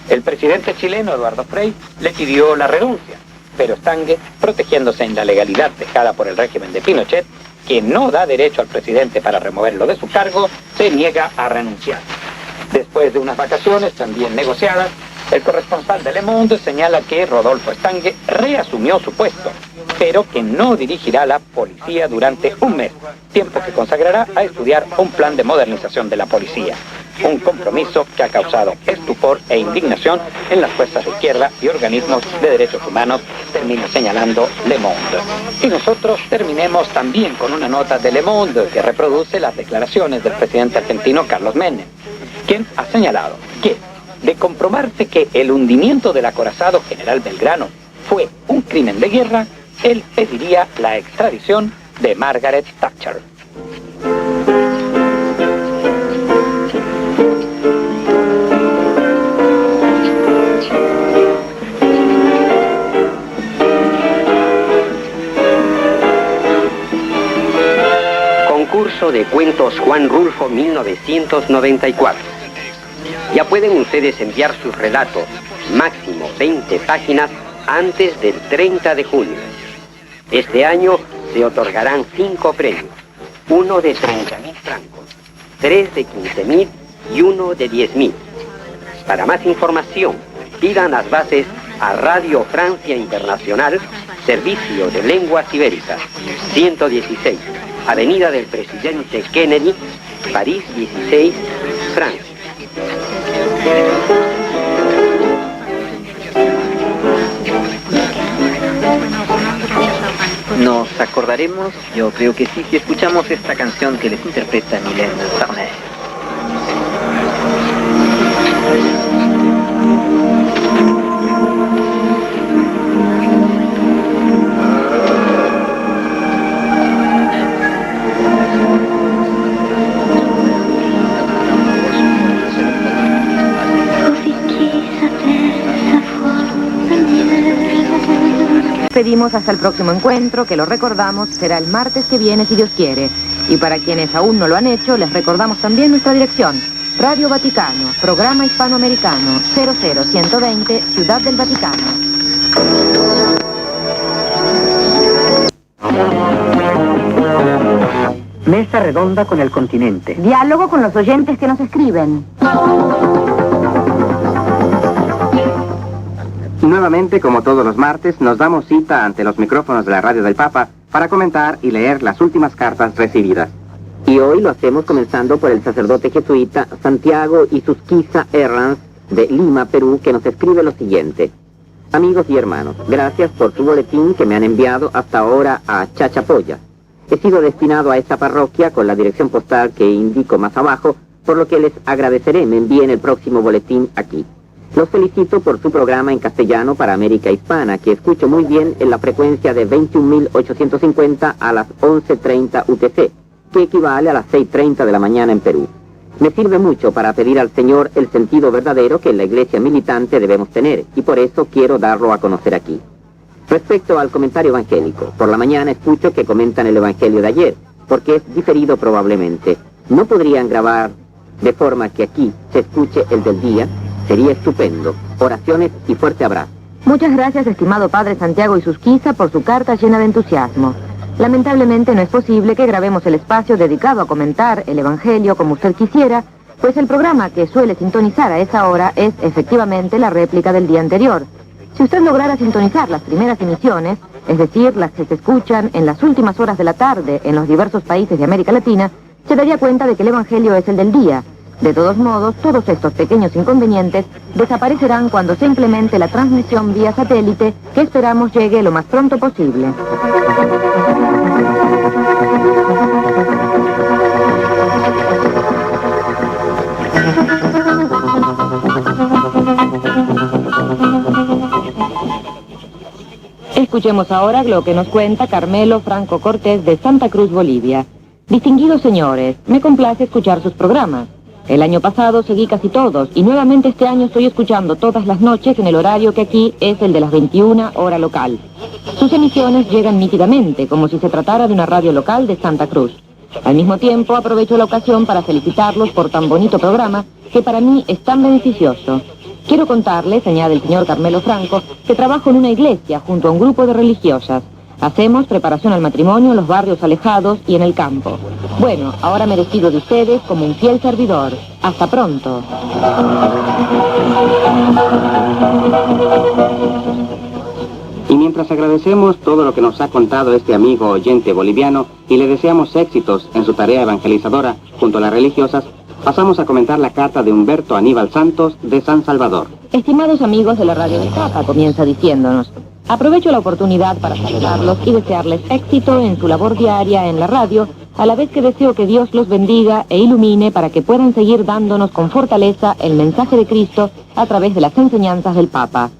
El presidente chileno, Eduardo Frei, le pidió la renuncia, pero Estangue, protegiéndose en la legalidad dejada por el régimen de Pinochet, que no da derecho al presidente para removerlo de su cargo, se niega a renunciar. Después de unas vacaciones también negociadas, el corresponsal de Le Monde señala que Rodolfo Estangue reasumió su puesto, pero que no dirigirá la policía durante un mes, tiempo que consagrará a estudiar un plan de modernización de la policía. Un compromiso que ha causado estupor e indignación en las fuerzas de izquierda y organismos de derechos humanos, termina señalando Le Monde. Y nosotros terminemos también con una nota de Le Monde que reproduce las declaraciones del presidente argentino Carlos Menem, quien ha señalado que, de comprobarse que el hundimiento del acorazado General Belgrano fue un crimen de guerra, él pediría la extradición de Margaret Thatcher. Concurso de cuentos Juan Rulfo 1994. Ya pueden ustedes enviar sus relatos, máximo 20 páginas, antes del 30 de junio. Este año se otorgarán 5 premios, uno de 30.000 francos, 3 de 15.000 y uno de 10.000. Para más información, pidan las bases a Radio Francia Internacional, Servicio de Lenguas Ibéricas, 116, Avenida del Presidente Kennedy, París 16, Francia. Nos acordaremos, yo creo que sí, si escuchamos esta canción que les interpreta Mylène Farmer. Pedimos hasta el próximo encuentro, que lo recordamos, será el martes que viene si Dios quiere. Y para quienes aún no lo han hecho, les recordamos también nuestra dirección. Radio Vaticano, Programa Hispanoamericano, 00120, Ciudad del Vaticano. Mesa redonda con el continente. Diálogo con los oyentes que nos escriben. Nuevamente, como todos los martes, nos damos cita ante los micrófonos de la Radio del Papa para comentar y leer las últimas cartas recibidas. Y hoy lo hacemos comenzando por el sacerdote jesuita Santiago Isusquiza Herranz de Lima, Perú, que nos escribe lo siguiente. Amigos y hermanos, gracias por su boletín que me han enviado hasta ahora a Chachapoyas. He sido destinado a esta parroquia con la dirección postal que indico más abajo, por lo que les agradeceré me envíen el próximo boletín aquí. Los felicito por su programa en castellano para América Hispana, que escucho muy bien en la frecuencia de 21.850 a las 11:30 UTC, que equivale a las 6:30 de la mañana en Perú. Me sirve mucho para pedir al Señor el sentido verdadero que en la iglesia militante debemos tener, y por eso quiero darlo a conocer aquí. Respecto al comentario evangélico, por la mañana escucho que comentan el evangelio de ayer, porque es diferido probablemente. ¿No podrían grabar de forma que aquí se escuche el del día, sería estupendo. Oraciones y fuerte abrazo. Muchas gracias, estimado padre Santiago Isusquiza, por su carta llena de entusiasmo. Lamentablemente no es posible que grabemos el espacio dedicado a comentar el Evangelio como usted quisiera, pues el programa que suele sintonizar a esa hora es efectivamente la réplica del día anterior. Si usted lograra sintonizar las primeras emisiones, es decir, las que se escuchan en las últimas horas de la tarde en los diversos países de América Latina, se daría cuenta de que el Evangelio es el del día. De todos modos, todos estos pequeños inconvenientes desaparecerán cuando se implemente la transmisión vía satélite, que esperamos llegue lo más pronto posible. Escuchemos ahora lo que nos cuenta Carmelo Franco Cortés de Santa Cruz, Bolivia. Distinguidos señores, me complace escuchar sus programas. El año pasado seguí casi todos y nuevamente este año estoy escuchando todas las noches en el horario que aquí es el de las 21 hora local. Sus emisiones llegan nítidamente, como si se tratara de una radio local de Santa Cruz. Al mismo tiempo aprovecho la ocasión para felicitarlos por tan bonito programa que para mí es tan beneficioso. Quiero contarles, añade el señor Carmelo Franco, que trabajo en una iglesia junto a un grupo de religiosas. Hacemos preparación al matrimonio en los barrios alejados y en el campo. Bueno, ahora me despido de ustedes como un fiel servidor. Hasta pronto. Y mientras agradecemos todo lo que nos ha contado este amigo oyente boliviano y le deseamos éxitos en su tarea evangelizadora junto a las religiosas, pasamos a comentar la carta de Humberto Aníbal Santos de San Salvador. Estimados amigos de la Radio del Papa, comienza diciéndonos: aprovecho la oportunidad para saludarlos y desearles éxito en su labor diaria en la radio, a la vez que deseo que Dios los bendiga e ilumine para que puedan seguir dándonos con fortaleza el mensaje de Cristo a través de las enseñanzas del Papa.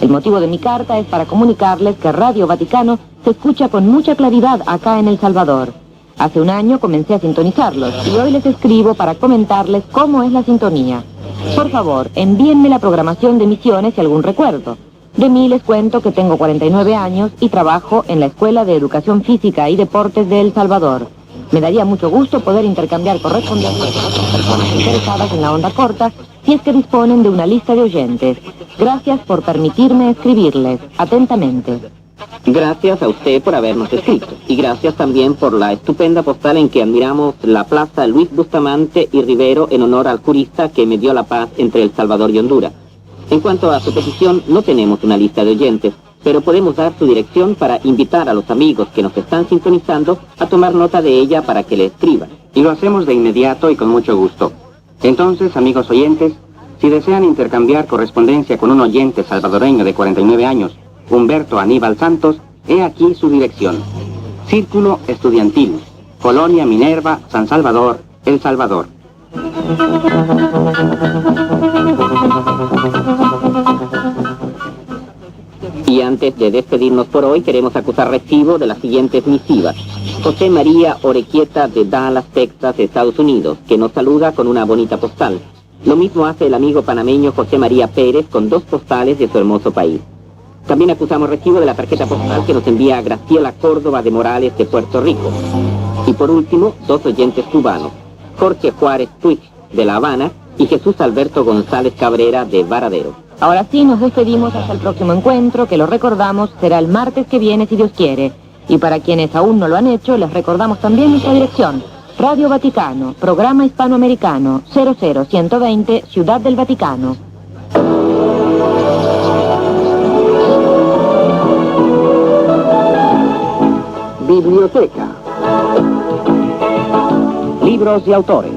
El motivo de mi carta es para comunicarles que Radio Vaticano se escucha con mucha claridad acá en El Salvador. Hace un año comencé a sintonizarlos y hoy les escribo para comentarles cómo es la sintonía. Por favor, envíenme la programación de emisiones y algún recuerdo. De mí les cuento que tengo 49 años y trabajo en la Escuela de Educación Física y Deportes de El Salvador. Me daría mucho gusto poder intercambiar correspondencias con otras personas interesadas en la onda corta si es que disponen de una lista de oyentes. Gracias por permitirme escribirles. Atentamente. Gracias a usted por habernos escrito. Y gracias también por la estupenda postal en que admiramos la plaza Luis Bustamante y Rivero en honor al jurista que medió la paz entre El Salvador y Honduras. En cuanto a su petición, no tenemos una lista de oyentes, pero podemos dar su dirección para invitar a los amigos que nos están sintonizando a tomar nota de ella para que le escriban. Y lo hacemos de inmediato y con mucho gusto. Entonces, amigos oyentes, si desean intercambiar correspondencia con un oyente salvadoreño de 49 años, Humberto Aníbal Santos, he aquí su dirección. Círculo Estudiantil, Colonia Minerva, San Salvador, El Salvador. Y antes de despedirnos por hoy, queremos acusar recibo de las siguientes misivas. José María Orequieta de Dallas, Texas, Estados Unidos, que nos saluda con una bonita postal. Lo mismo hace el amigo panameño José María Pérez con 2 postales de su hermoso país. También acusamos recibo de la tarjeta postal que nos envía Graciela Córdoba de Morales de Puerto Rico. Y por último, 2 oyentes cubanos, Jorge Juárez Puig de La Habana y Jesús Alberto González Cabrera de Varadero. Ahora sí, nos despedimos hasta el próximo encuentro, que lo recordamos será el martes que viene si Dios quiere. Y para quienes aún no lo han hecho, les recordamos también nuestra dirección. Radio Vaticano, Programa Hispanoamericano, 00120, Ciudad del Vaticano. Biblioteca. Libros y autores.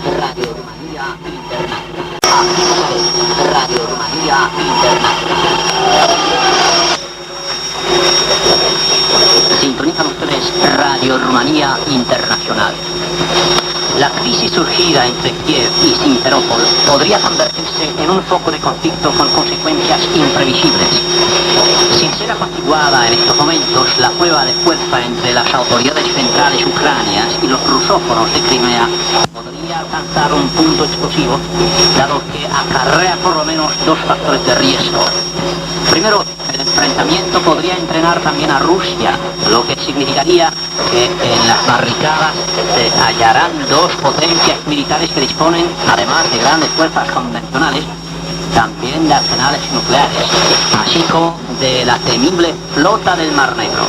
Radio Rumanía Internacional. Radio Rumanía Internacional. Sintonizan ustedes Radio Rumanía Internacional. La crisis surgida entre Kiev y Simferópol podría convertirse en un foco de conflicto con consecuencias imprevisibles. Sin ser apaciguada en estos momentos, la prueba de fuerza entre las autoridades centrales ucranianas y los rusófonos de Crimea podría alcanzar un punto explosivo, dado que acarrea por lo menos 2 factores de riesgo. Primero, el enfrentamiento podría entrenar también a Rusia, lo que significaría que en las barricadas se hallarán dos potencias militares que disponen, además de grandes fuerzas convencionales, también de arsenales nucleares, así como de la temible flota del Mar Negro.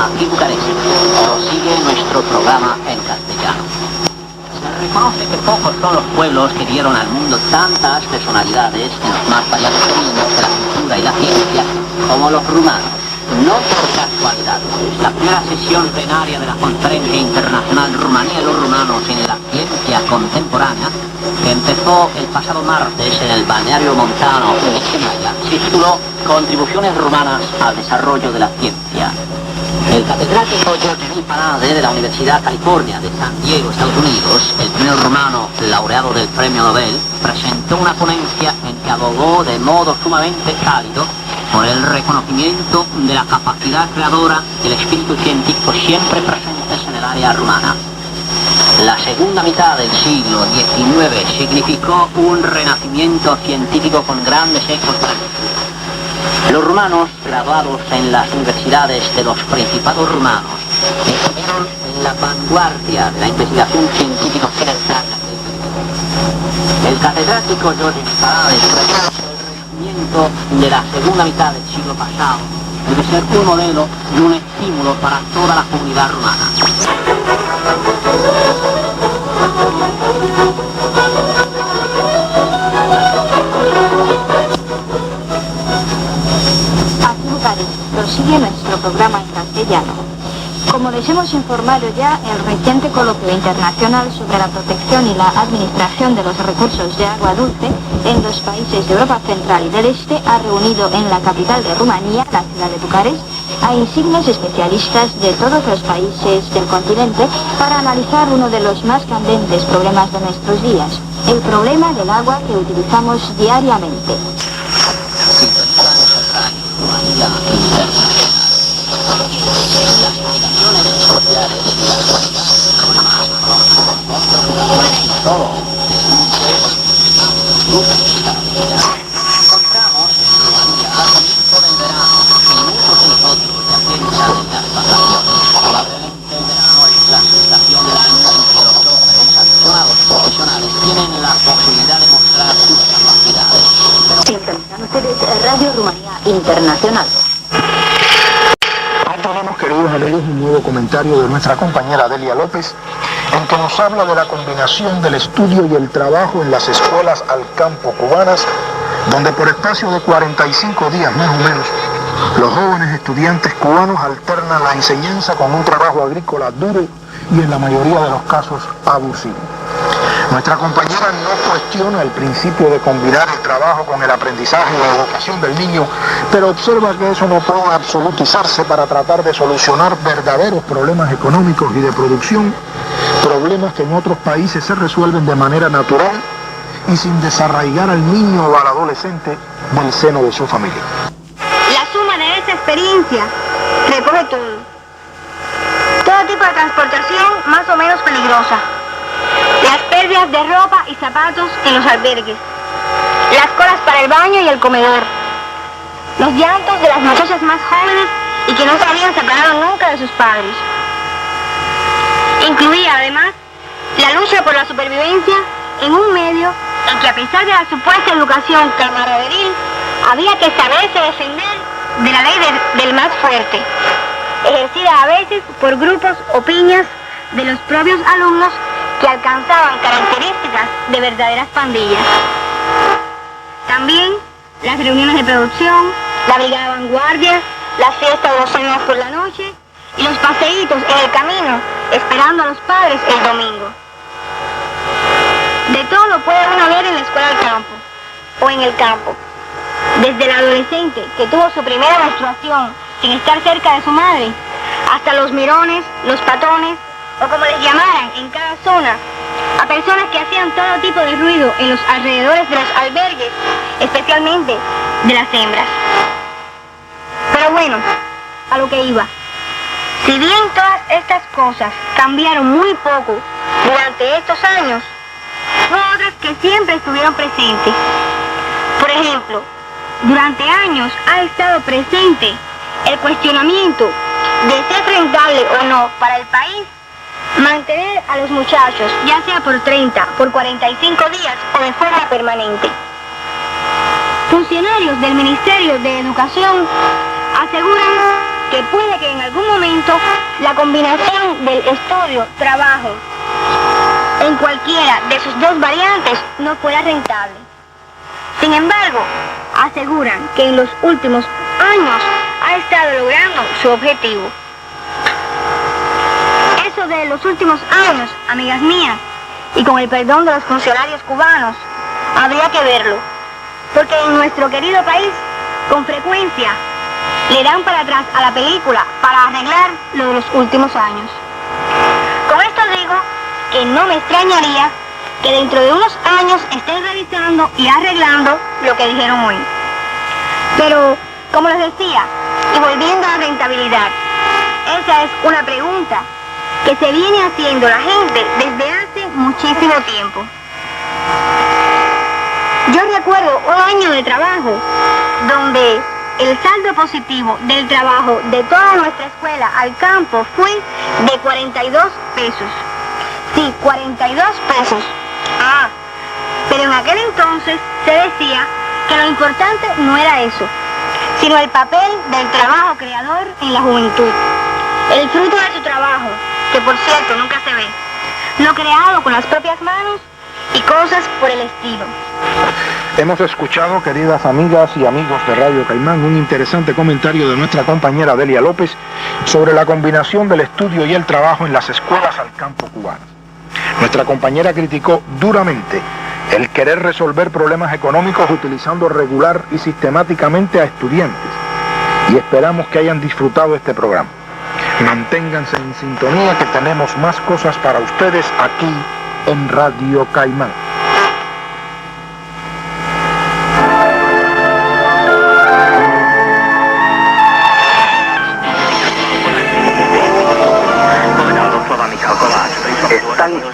Aquí Bucarest, prosigue nuestro programa en castellano. Se reconoce que pocos son los pueblos que dieron al mundo tantas personalidades en los más variados dominios de la cultura y la ciencia como los rumanos. No por casualidad, la primera sesión plenaria de la Conferencia Internacional Rumanía y los Rumanos en la Ciencia Contemporánea, que empezó el pasado martes en el balneario montano de Chimaya, se tituló Contribuciones rumanas al desarrollo de la ciencia. El catedrático George Panade de la Universidad California de San Diego, Estados Unidos, el primer rumano laureado del Premio Nobel, presentó una ponencia en que abogó de modo sumamente cálido por el reconocimiento de la capacidad creadora y el espíritu científico siempre presentes en el área rumana. La segunda mitad del siglo XIX significó un renacimiento científico con grandes ecos de la cultura. Los rumanos, graduados en las universidades de los principados rumanos, estuvieron en la vanguardia de la investigación científica occidental. El catedrático George Panade de la segunda mitad del siglo pasado debe ser un modelo y un estímulo para toda la comunidad rumana. Aquí Bucarest, prosigue nuestro programa en castellano. Como les hemos informado ya, el reciente coloquio internacional sobre la protección y la administración de los recursos de agua dulce en los países de Europa Central y del Este ha reunido en la capital de Rumanía, la ciudad de Bucarest, a insignes especialistas de todos los países del continente para analizar uno de los más candentes problemas de nuestros días, el problema del agua que utilizamos diariamente. Tienen la posibilidad de mostrar sus capacidades. Sintonizan ustedes Radio Rumanía Internacional. Ahí tenemos, queridos amigos, un nuevo comentario de nuestra compañera Delia López, en que nos habla de la combinación del estudio y el trabajo en las escuelas al campo cubanas, donde por espacio de 45 días más o menos, los jóvenes estudiantes cubanos alternan la enseñanza con un trabajo agrícola duro y en la mayoría de los casos abusivo. Nuestra compañera no cuestiona el principio de combinar el trabajo con el aprendizaje y la educación del niño, pero observa que eso no puede absolutizarse para tratar de solucionar verdaderos problemas económicos y de producción, problemas que en otros países se resuelven de manera natural y sin desarraigar al niño o al adolescente del seno de su familia. La suma de esta experiencia recoge todo tipo de transportación más o menos peligrosa, las pérdidas de ropa y zapatos en los albergues, las colas para el baño y el comedor, los llantos de las muchachas más jóvenes y que no se habían separado nunca de sus padres. Incluía además la lucha por la supervivencia en un medio en que, a pesar de la supuesta educación camaraderil, había que saberse defender de la ley del más fuerte, ejercida a veces por grupos o piñas de los propios alumnos que alcanzaban características de verdaderas pandillas. También las reuniones de producción, la brigada de vanguardia, las fiestas de los sábados por la noche y los paseitos en el camino esperando a los padres el domingo. De todo lo puede uno ver en la escuela al campo o en el campo. Desde el adolescente que tuvo su primera menstruación sin estar cerca de su madre, hasta los mirones, los patones, o como les llamaran en cada zona, a personas que hacían todo tipo de ruido en los alrededores de los albergues, especialmente de las hembras. Pero bueno, a lo que iba. Si bien todas estas cosas cambiaron muy poco durante estos años, hubo otras que siempre estuvieron presentes. Por ejemplo, durante años ha estado presente el cuestionamiento de ser rentable o no para el país mantener a los muchachos, ya sea por 30, por 45 días o de forma permanente. Funcionarios del Ministerio de Educación aseguran que puede que en algún momento la combinación del estudio-trabajo en cualquiera de sus dos variantes no fuera rentable. Sin embargo, aseguran que en los últimos años ha estado logrando su objetivo. Eso de los últimos años, amigas mías, y con el perdón de los funcionarios cubanos, habría que verlo, porque en nuestro querido país, con frecuencia, le dan para atrás a la película para arreglar lo de los últimos años. Con esto digo que no me extrañaría que dentro de unos años estén revisando y arreglando lo que dijeron hoy. Pero, como les decía, y volviendo a la rentabilidad, esa es una pregunta que se viene haciendo la gente desde hace muchísimo tiempo. Yo recuerdo un año de trabajo donde el saldo positivo del trabajo de toda nuestra escuela al campo fue de 42 pesos. Sí, 42 pesos. Pero en aquel entonces se decía que lo importante no era eso, sino el papel del trabajo creador en la juventud. El fruto de su trabajo, que por cierto nunca se ve, lo creado con las propias manos y cosas por el estilo. Hemos escuchado, queridas amigas y amigos de Radio Caimán, un interesante comentario de nuestra compañera Delia López sobre la combinación del estudio y el trabajo en las escuelas al campo cubano. Nuestra compañera criticó duramente el querer resolver problemas económicos utilizando regular y sistemáticamente a estudiantes, y esperamos que hayan disfrutado este programa. Manténganse en sintonía, que tenemos más cosas para ustedes aquí en Radio Caimán.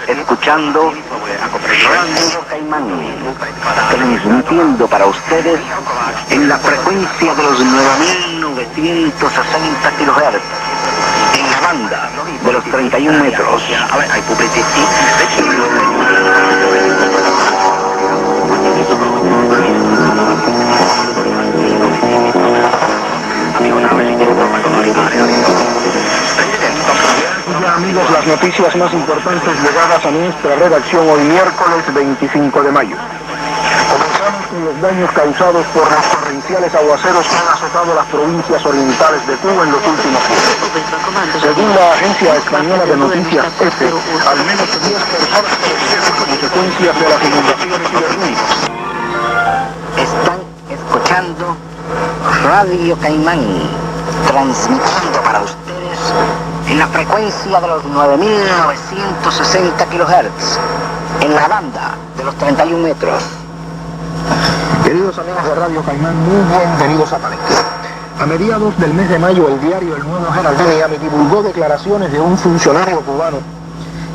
Están escuchando Radio Caimán, transmitiendo para ustedes en la frecuencia de los 9.960 kHz, en la banda de los 31 metros. Amigos, las noticias más importantes llegadas a nuestra redacción hoy miércoles 25 de mayo. Comenzamos con los daños causados por los torrenciales aguaceros que han azotado las provincias orientales de Cuba en los últimos días. Según la agencia española de noticias EFE, al menos 10 personas perecieron como consecuencias de las inundaciones y derrumbes. Están escuchando Radio Caimán, transmitiendo para ustedes en la frecuencia de los 9.960 kHz, en la banda de los 31 metros. Queridos amigos de Radio Caimán, muy bienvenidos a Palenque. A mediados del mes de mayo, el diario El Nuevo Herald de Miami divulgó declaraciones de un funcionario cubano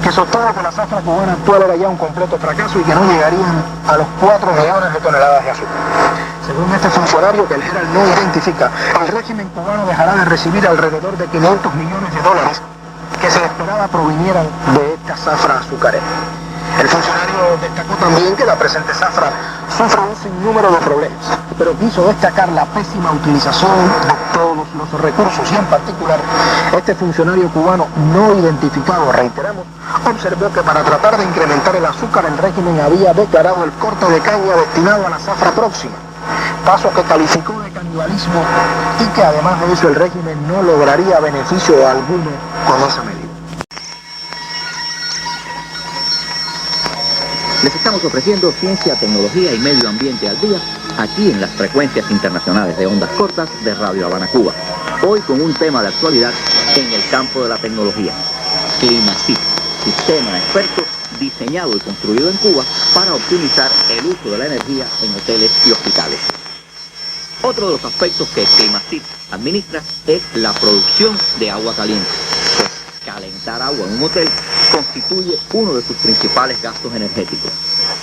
que sostuvo que la zafra cubana actual era ya un completo fracaso y que no llegarían a los 4 millones de toneladas de azúcar. Según este funcionario, que el Herald no identifica, el régimen cubano dejará de recibir alrededor de 500 millones de dólares que se esperaba provinieran de esta zafra azucarera. El funcionario destacó también que la presente zafra sufre un sinnúmero de problemas, pero quiso destacar la pésima utilización de todos los recursos y en particular este funcionario cubano no identificado, reiteramos, observó que para tratar de incrementar el azúcar el régimen había declarado el corte de caña destinado a la zafra próxima, paso que calificó de canibalismo y que además de eso el régimen no lograría beneficio alguno con esa medida. Les estamos ofreciendo ciencia, tecnología y medio ambiente al día, aquí en las frecuencias internacionales de ondas cortas de Radio Habana, Cuba. Hoy con un tema de actualidad en el campo de la tecnología. Climasit, sistema experto diseñado y construido en Cuba para optimizar el uso de la energía en hoteles y hospitales. Otro de los aspectos que Climasit administra es la producción de agua caliente. Pues calentar agua en un hotel constituye uno de sus principales gastos energéticos.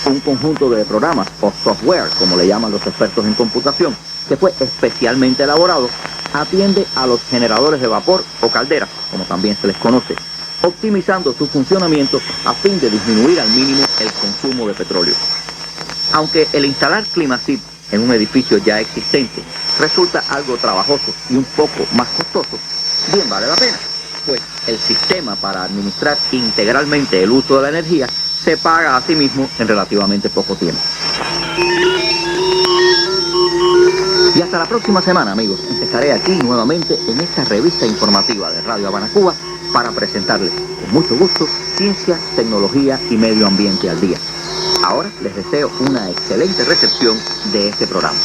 Un conjunto de programas o software, como le llaman los expertos en computación, que fue especialmente elaborado, atiende a los generadores de vapor o calderas, como también se les conoce, optimizando su funcionamiento a fin de disminuir al mínimo el consumo de petróleo. Aunque el instalar ClimaSit en un edificio ya existente resulta algo trabajoso y un poco más costoso, bien vale la pena, pues el sistema para administrar integralmente el uso de la energía se paga a sí mismo en relativamente poco tiempo. Y hasta la próxima semana, amigos. Estaré aquí nuevamente en esta revista informativa de Radio Habana Cuba para presentarles con mucho gusto ciencia, tecnología y medio ambiente al día. Ahora les deseo una excelente recepción de este programa.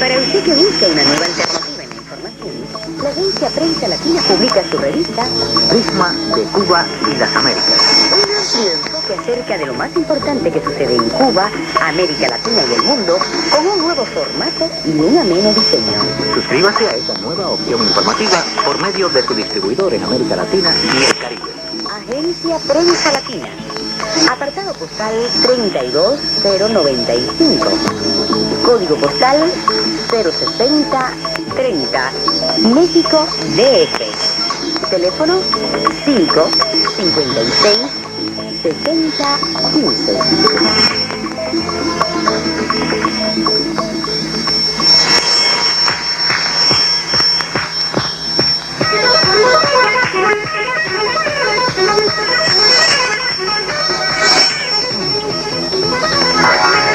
Para usted que busca una nueva alternativa en la información, la agencia Prensa Latina publica su revista Prisma de Cuba y las Américas. Un amplio enfoque acerca de lo más importante que sucede en Cuba, América Latina y el mundo, con un nuevo formato y un ameno diseño. Suscríbase a esta nueva opción informativa por medio de su distribuidor en América Latina y el Caribe. Agencia Prensa Latina. Apartado postal 32095. Código postal 06030. México DF. Teléfono 556 6015.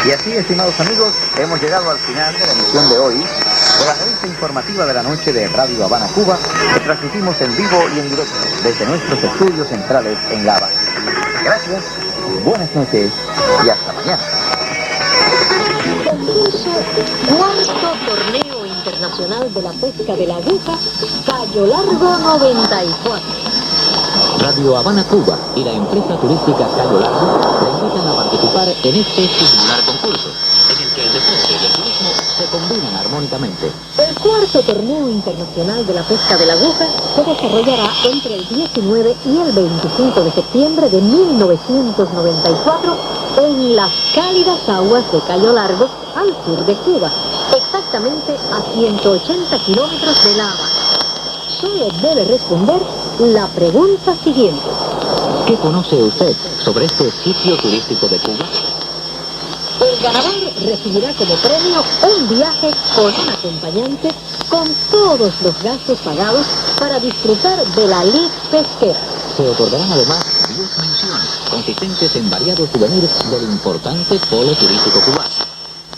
Y así, estimados amigos, hemos llegado al final de la emisión de hoy de la revista informativa de la noche de Radio Habana Cuba, que transmitimos en vivo y en directo desde nuestros estudios centrales en La Habana. Gracias, buenas noches y hasta mañana. Concurso Cuarto Torneo Internacional de la Pesca de la Aguja, Cayo Largo 94. Radio Habana Cuba y la empresa turística Cayo Largo le invitan a participar en este singular concurso, en el que el deporte y el turismo se combinan armónicamente. El cuarto torneo internacional de la pesca de la aguja se desarrollará entre el 19 y el 25 de septiembre de 1994 en las cálidas aguas de Cayo Largo, al sur de Cuba, exactamente a 180 kilómetros de La Habana. Solo debe responder la pregunta siguiente. ¿Qué conoce usted sobre este sitio turístico de Cuba? El ganador recibirá como premio un viaje con un acompañante con todos los gastos pagados para disfrutar de la lid pesquera. Se otorgarán además 10 menciones consistentes en variados souvenirs del importante polo turístico cubano.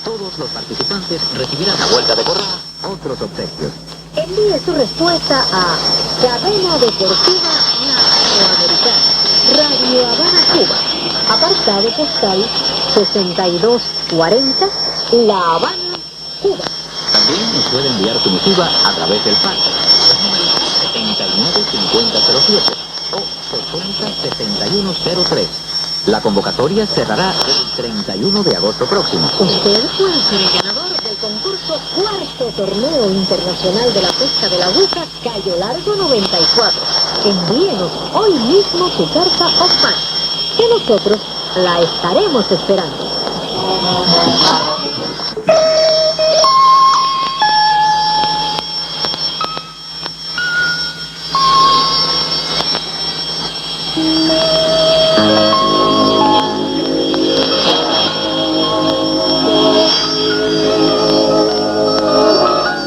Todos los participantes recibirán a vuelta de correa otros obsequios. Envíe su respuesta a Cadena Deportiva Latinoamericana, Radio Habana Cuba, apartado postal 6240, La Habana, Cuba. También nos puede enviar su misiva a través del fax, número 795007 o 606103. La convocatoria cerrará el 31 de agosto próximo. Usted puede ser el ganador del concurso Cuarto Torneo Internacional de la Pesca de la Aguja, Cayo Largo 94. Envíenos hoy mismo su carta o fax, que nosotros la estaremos esperando.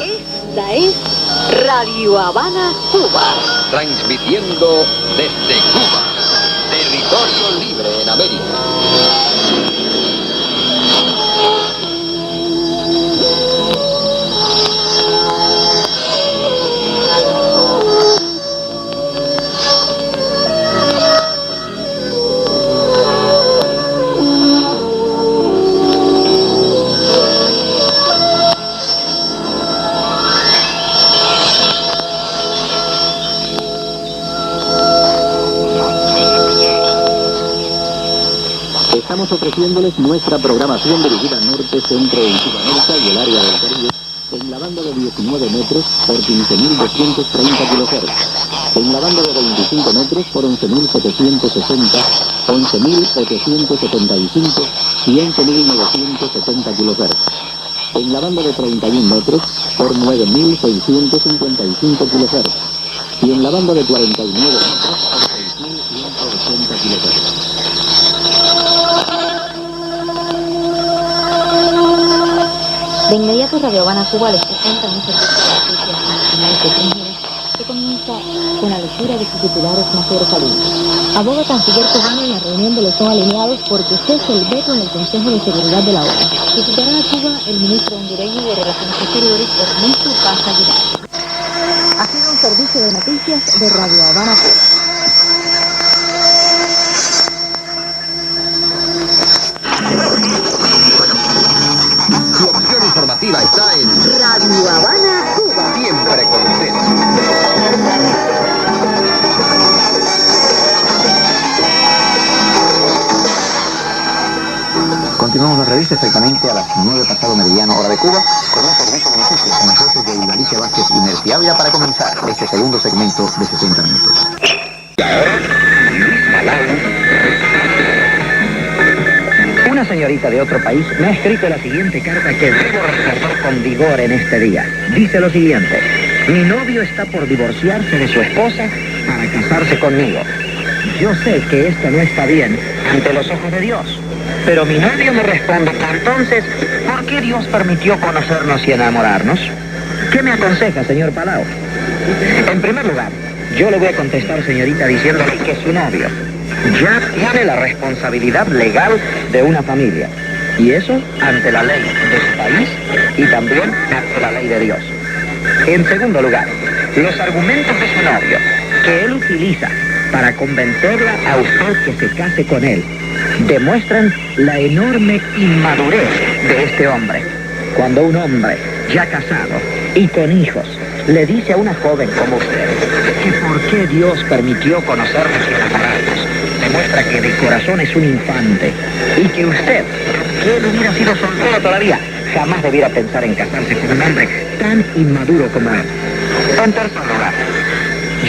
Esta es Radio Habana, Cuba. Transmitiendo desde Cuba, territorio libre en América. Seguimos ofreciéndoles nuestra programación dirigida norte, centro y Sudamérica y el área del Caribe en la banda de 19 metros por 15.230 kHz, en la banda de 25 metros por 11.760, 11.875 y 11.970 kHz, en la banda de 31 metros por 9.655 kHz y en la banda de 49 metros por 6.180 kHz. De inmediato Radio Habana Cuba les presenta un servicio de noticias nacionales de 3 minutos que comienza con la lectura de sus titulares más sobresalientes. Aboga canciller cubano en la reunión de los no alineados porque cese el veto en el Consejo de Seguridad de la ONU. Visitará a Cuba el ministro hondureño de Relaciones Exteriores, Ernesto Paz Aguilar. Ha sido un servicio de noticias de Radio Habana Cuba. Su opción informativa está en Radio Habana Cuba. Siempre con usted. Continuamos la revista exactamente a las 9 pasado meridiano hora de Cuba con un servicio de noticias con las voces de Hilaricia Vázquez y Mercy Ávila para comenzar este segundo segmento de 60 minutos. Y ahora, Luis Palau. Una señorita de otro país me ha escrito la siguiente carta que debo recordar con vigor en este día. Dice lo siguiente: mi novio está por divorciarse de su esposa para casarse conmigo. Yo sé que esto no está bien ante los ojos de Dios, pero mi novio me responde que entonces, ¿por qué Dios permitió conocernos y enamorarnos? ¿Qué me aconseja, señor Palau? En primer lugar, yo le voy a contestar, señorita, diciéndole que su novio ya tiene la responsabilidad legal de una familia, y eso ante la ley de su país y también ante la ley de Dios. En segundo lugar, los argumentos de su novio que él utiliza para convencerla a usted que se case con él demuestran la enorme inmadurez de este hombre. Cuando un hombre ya casado y con hijos le dice a una joven como usted que por qué Dios permitió conocernos y enamorarnos, demuestra que de corazón es un infante y que usted, que él hubiera sido soltero todavía, jamás debiera pensar en casarse con un hombre tan inmaduro como él. En tercer lugar,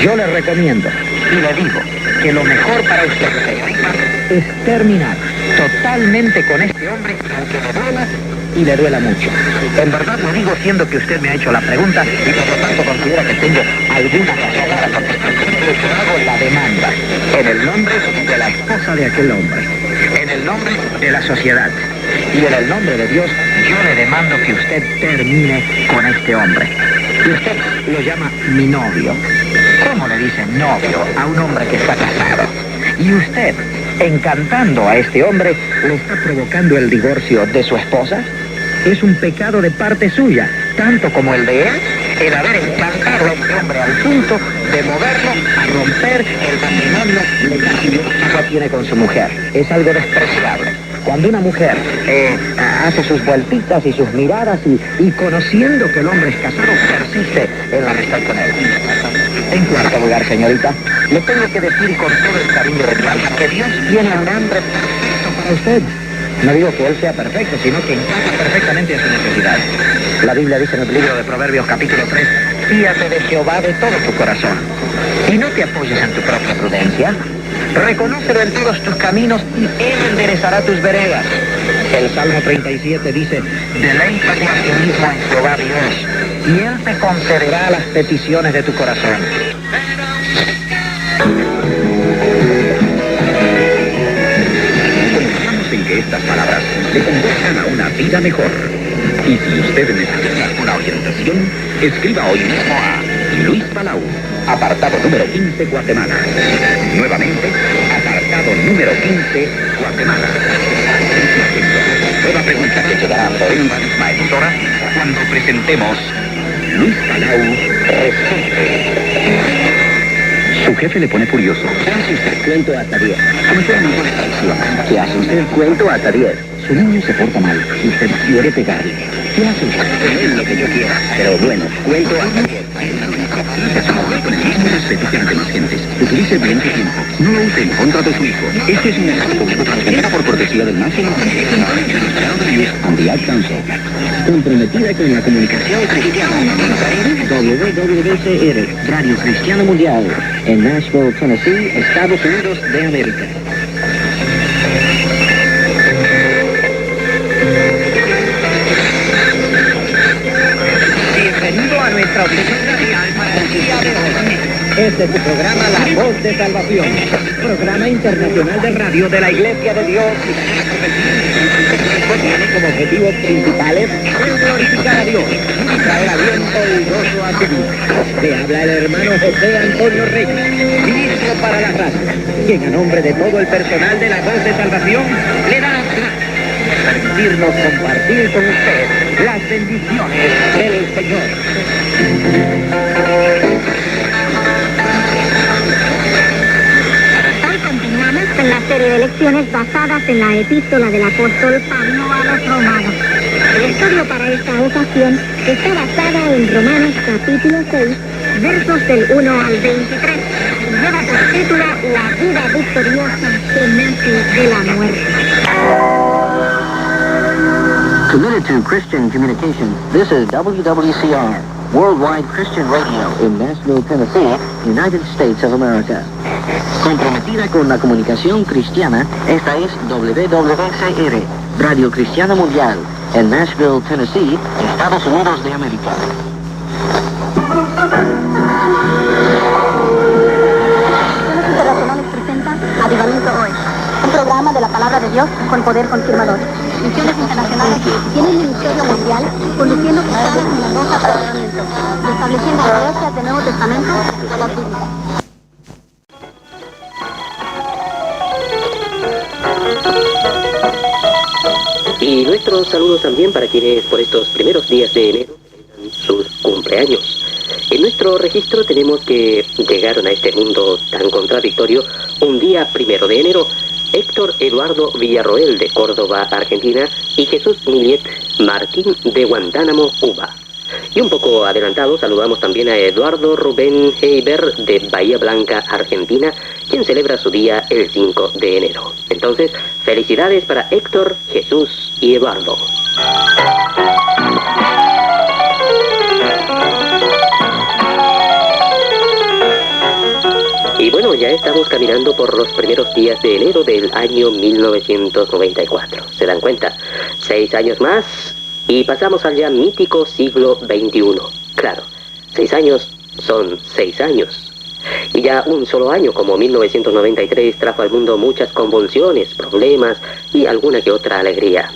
yo le recomiendo y le digo que lo mejor para usted, señorita, es terminar totalmente con este hombre, aunque le duela y le duela mucho. En verdad lo digo siendo que usted me ha hecho la pregunta y por lo tanto considera que tengo alguna razón para contestar. Yo hago la demanda en el nombre de la esposa de aquel hombre, en el nombre de la sociedad y en el nombre de Dios. Yo le demando que usted termine con este hombre. Y usted lo llama mi novio. ¿Cómo le dice novio a un hombre que está casado? Y usted, encantando a este hombre, le está provocando el divorcio de su esposa. Es un pecado de parte suya, tanto como el de él, el haber encantado a este hombre al punto de moverlo a romper el matrimonio que tiene con su mujer. Es algo despreciable. Cuando una mujer hace sus vueltitas y sus miradas y conociendo que el hombre es casado, persiste en la amistad con él. En cuarto lugar, señorita, le tengo que decir con todo el cariño de mi alma que Dios tiene un hombre perfecto para usted. No digo que él sea perfecto, sino que encaja perfectamente a su necesidad. La Biblia dice en el libro de Proverbios capítulo 3, fíate de Jehová de todo tu corazón y no te apoyes en tu propia prudencia. Reconócelo en todos tus caminos y Él enderezará tus veredas. El Salmo 37 dice, deleítate a ti mismo en Jehová Dios, y Él te concederá las peticiones de tu corazón. Confiamos en que estas palabras le conduzcan a una vida mejor. Y si usted necesita una orientación, escriba hoy mismo a Luis Palau, apartado número 15, Guatemala. Nuevamente, apartado número 15, Guatemala. Nueva pregunta que llegará por una misma emisora cuando presentemos Luis Palau Responde. Su jefe le pone furioso. ¿Qué hace usted? Cuento hasta 10. Cometió un amigo de traición. ¿Qué hace usted? Cuento hasta 10. Su niño se porta mal y usted quiere pegarle. Tú haces lo que yo quiera, pero bueno, cuento hasta 10. Con el mismo respeto que ante más gentes. Utilice bien su tiempo. No lo use en contra de su hijo. Este es un mensaje público transmitido por cortesía del National Youth and the Ad Council. Comprometida con la comunicación cristiana. WWCR, Radio Cristiano Mundial, en Nashville, Tennessee, Estados Unidos de América. Bienvenido a nuestra audición radial para el día de hoy. Este es su programa La Voz de Salvación, programa internacional de radio de la Iglesia de Dios. Tiene como objetivos principales glorificar a Dios y traer aliento y gozo a su vida. Le habla el hermano José Antonio Reyes, ministro para la radio, quien a nombre de todo el personal de La Voz de Salvación le da las gracias por permitirnos compartir con usted las bendiciones del Señor. Hoy continuamos con la serie de lecciones basadas en la epístola del apóstol Pablo a los romanos. El estudio para esta ocasión está basada en Romanos capítulo 6, versos del 1 al 23. Lleva por título La vida victoriosa que nace de la muerte. Committed to Christian communication, this is WWCR, Worldwide Christian Radio in Nashville, Tennessee, United States of America. Comprometida con la comunicación cristiana, esta es WWCR, Radio Cristiana Mundial, en Nashville, Tennessee, Estados Unidos de América. Internacionales presenta Avivamiento Hoy, un programa de la palabra de Dios con poder confirmador. Misiones Internacionales tiene un ministerio mundial conduciendo cristianos en la rosa para avivamiento y estableciendo iglesias del Nuevo Testamento de la Biblia. Y nuestros saludos también para quienes por estos primeros días de enero celebran sus cumpleaños. En nuestro registro tenemos que llegaron a este mundo tan contradictorio un día 1 de enero Héctor Eduardo Villarroel de Córdoba, Argentina, y Jesús Millet Martín de Guantánamo, Cuba. Y un poco adelantado saludamos también a Eduardo Rubén Heiber de Bahía Blanca, Argentina, quien celebra su día el 5 de enero. Entonces, felicidades para Héctor, Jesús y Eduardo. Y bueno, ya estamos caminando por los primeros días de enero del año 1994. ¿Se dan cuenta? 6 años más y pasamos al ya mítico siglo XXI. Claro, 6 años son 6 años. Y ya un solo año como 1993 trajo al mundo muchas convulsiones, problemas y alguna que otra alegría.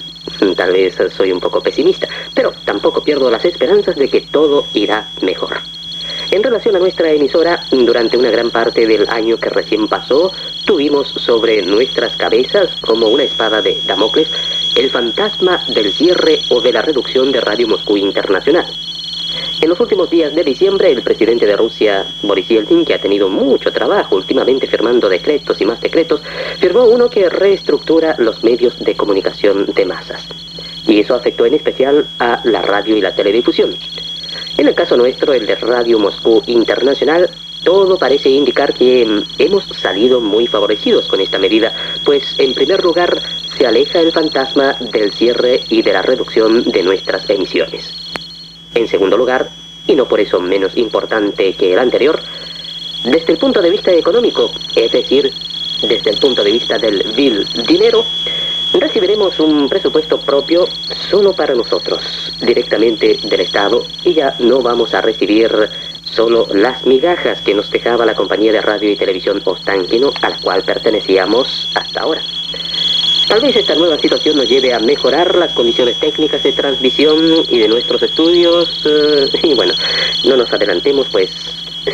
Tal vez soy un poco pesimista, pero tampoco pierdo las esperanzas de que todo irá mejor. En relación a nuestra emisora, durante una gran parte del año que recién pasó, tuvimos sobre nuestras cabezas, como una espada de Damocles, el fantasma del cierre o de la reducción de Radio Moscú Internacional. En los últimos días de diciembre, el presidente de Rusia, Boris Yeltsin, que ha tenido mucho trabajo últimamente firmando decretos y más decretos, firmó uno que reestructura los medios de comunicación de masas. Y eso afectó en especial a la radio y la teledifusión. En el caso nuestro, el de Radio Moscú Internacional, todo parece indicar que hemos salido muy favorecidos con esta medida, pues en primer lugar se aleja el fantasma del cierre y de la reducción de nuestras emisiones. En segundo lugar, y no por eso menos importante que el anterior, desde el punto de vista económico, es decir, desde el punto de vista del vil dinero, recibiremos un presupuesto propio solo para nosotros, directamente del Estado, y ya no vamos a recibir solo las migajas que nos dejaba la compañía de radio y televisión Ostankino, a la cual pertenecíamos hasta ahora. Tal vez esta nueva situación nos lleve a mejorar las condiciones técnicas de transmisión y de nuestros estudios, y bueno, no nos adelantemos, pues,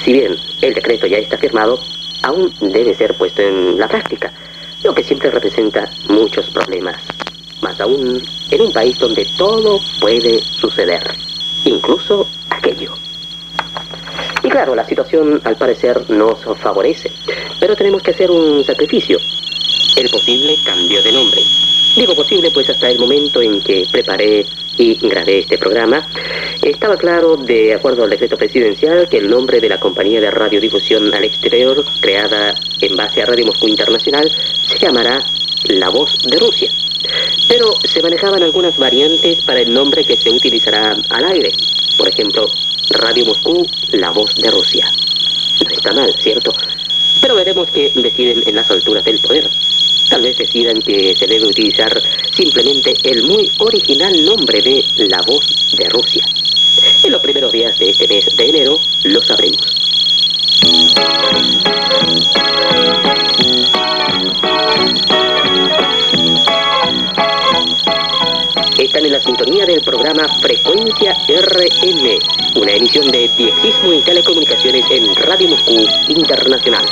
si bien el decreto ya está firmado, aún debe ser puesto en la práctica, lo que siempre representa muchos problemas, más aún en un país donde todo puede suceder, incluso aquello. Y claro, la situación al parecer nos favorece, pero tenemos que hacer un sacrificio, el posible cambio de nombre. Digo posible pues hasta el momento en que preparé y grabé este programa, estaba claro, de acuerdo al decreto presidencial, que el nombre de la compañía de radiodifusión al exterior, creada en base a Radio Moscú Internacional, se llamará La Voz de Rusia. Pero se manejaban algunas variantes para el nombre que se utilizará al aire. Por ejemplo, Radio Moscú, La Voz de Rusia. No está mal, ¿cierto? Pero veremos qué deciden en las alturas del poder. Tal vez decidan que se debe utilizar simplemente el muy original nombre de La Voz de Rusia. En los primeros días de este mes de enero lo sabremos. Están en la sintonía del programa Frecuencia RM, una emisión de Diexismo y Telecomunicaciones en Radio Moscú Internacional.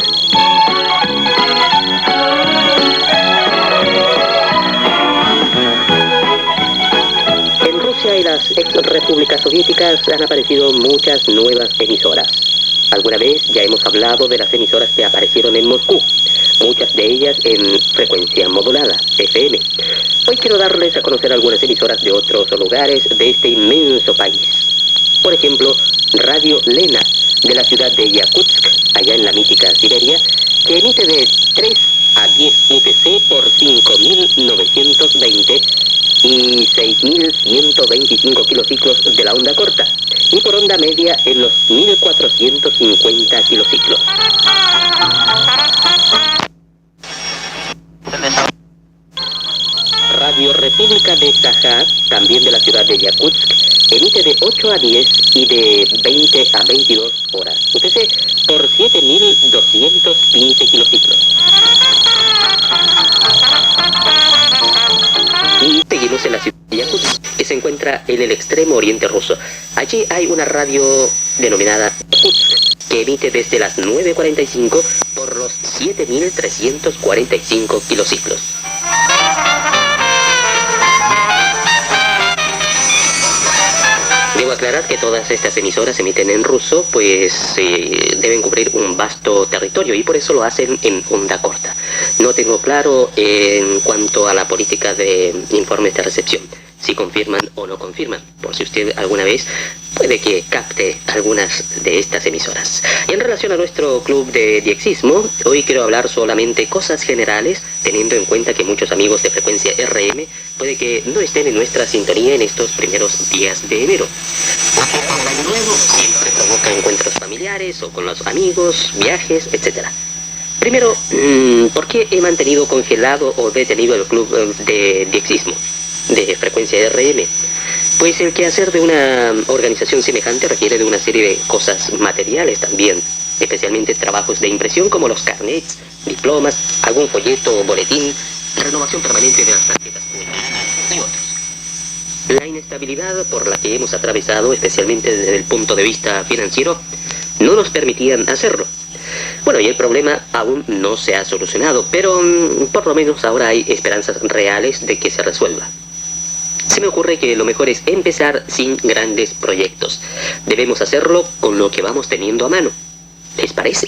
En Rusia y las ex-repúblicas soviéticas han aparecido muchas nuevas emisoras. Alguna vez ya hemos hablado de las emisoras que aparecieron en Moscú, muchas de ellas en frecuencia modulada, FM. Hoy quiero darles a conocer algunas emisoras de otros lugares de este inmenso país. Por ejemplo, Radio Lena, de la ciudad de Yakutsk, allá en la mítica Siberia, que emite de 3 a 10 UTC por 5.920 y 6.125 kilociclos de la onda corta, y por onda media en los 1.450 kilociclos. Radio República de Sajá, también de la ciudad de Yakutsk, emite de 8 a 10 y de 20 a 22 horas UTC por 7.215 kilociclos. Y seguimos en la ciudad de Yakutsk, que se encuentra en el extremo oriente ruso. Allí hay una radio denominada Yakutsk, que emite desde las 9:45 por los 7.345 kilociclos. Debo aclarar que todas estas emisoras emiten en ruso, pues deben cubrir un vasto territorio y por eso lo hacen en onda corta. No tengo claro en cuanto a la política de informes de recepción, si confirman o no confirman, por si usted alguna vez puede que capte algunas de estas emisoras. Y en relación a nuestro club de diexismo, hoy quiero hablar solamente cosas generales, teniendo en cuenta que muchos amigos de frecuencia RM puede que no estén en nuestra sintonía en estos primeros días de enero. Porque el año nuevo siempre provoca encuentros familiares o con los amigos, viajes, etc. Primero, ¿por qué he mantenido congelado o detenido el club de diexismo de frecuencia RM? Pues el quehacer de una organización semejante requiere de una serie de cosas materiales también, especialmente trabajos de impresión como los carnets, diplomas, algún folleto o boletín, renovación permanente de las tarjetas y otros. La inestabilidad por la que hemos atravesado, especialmente desde el punto de vista financiero, no nos permitían hacerlo. Bueno, y el problema aún no se ha solucionado, pero por lo menos ahora hay esperanzas reales de que se resuelva. Se me ocurre que lo mejor es empezar sin grandes proyectos. Debemos hacerlo con lo que vamos teniendo a mano. ¿Les parece?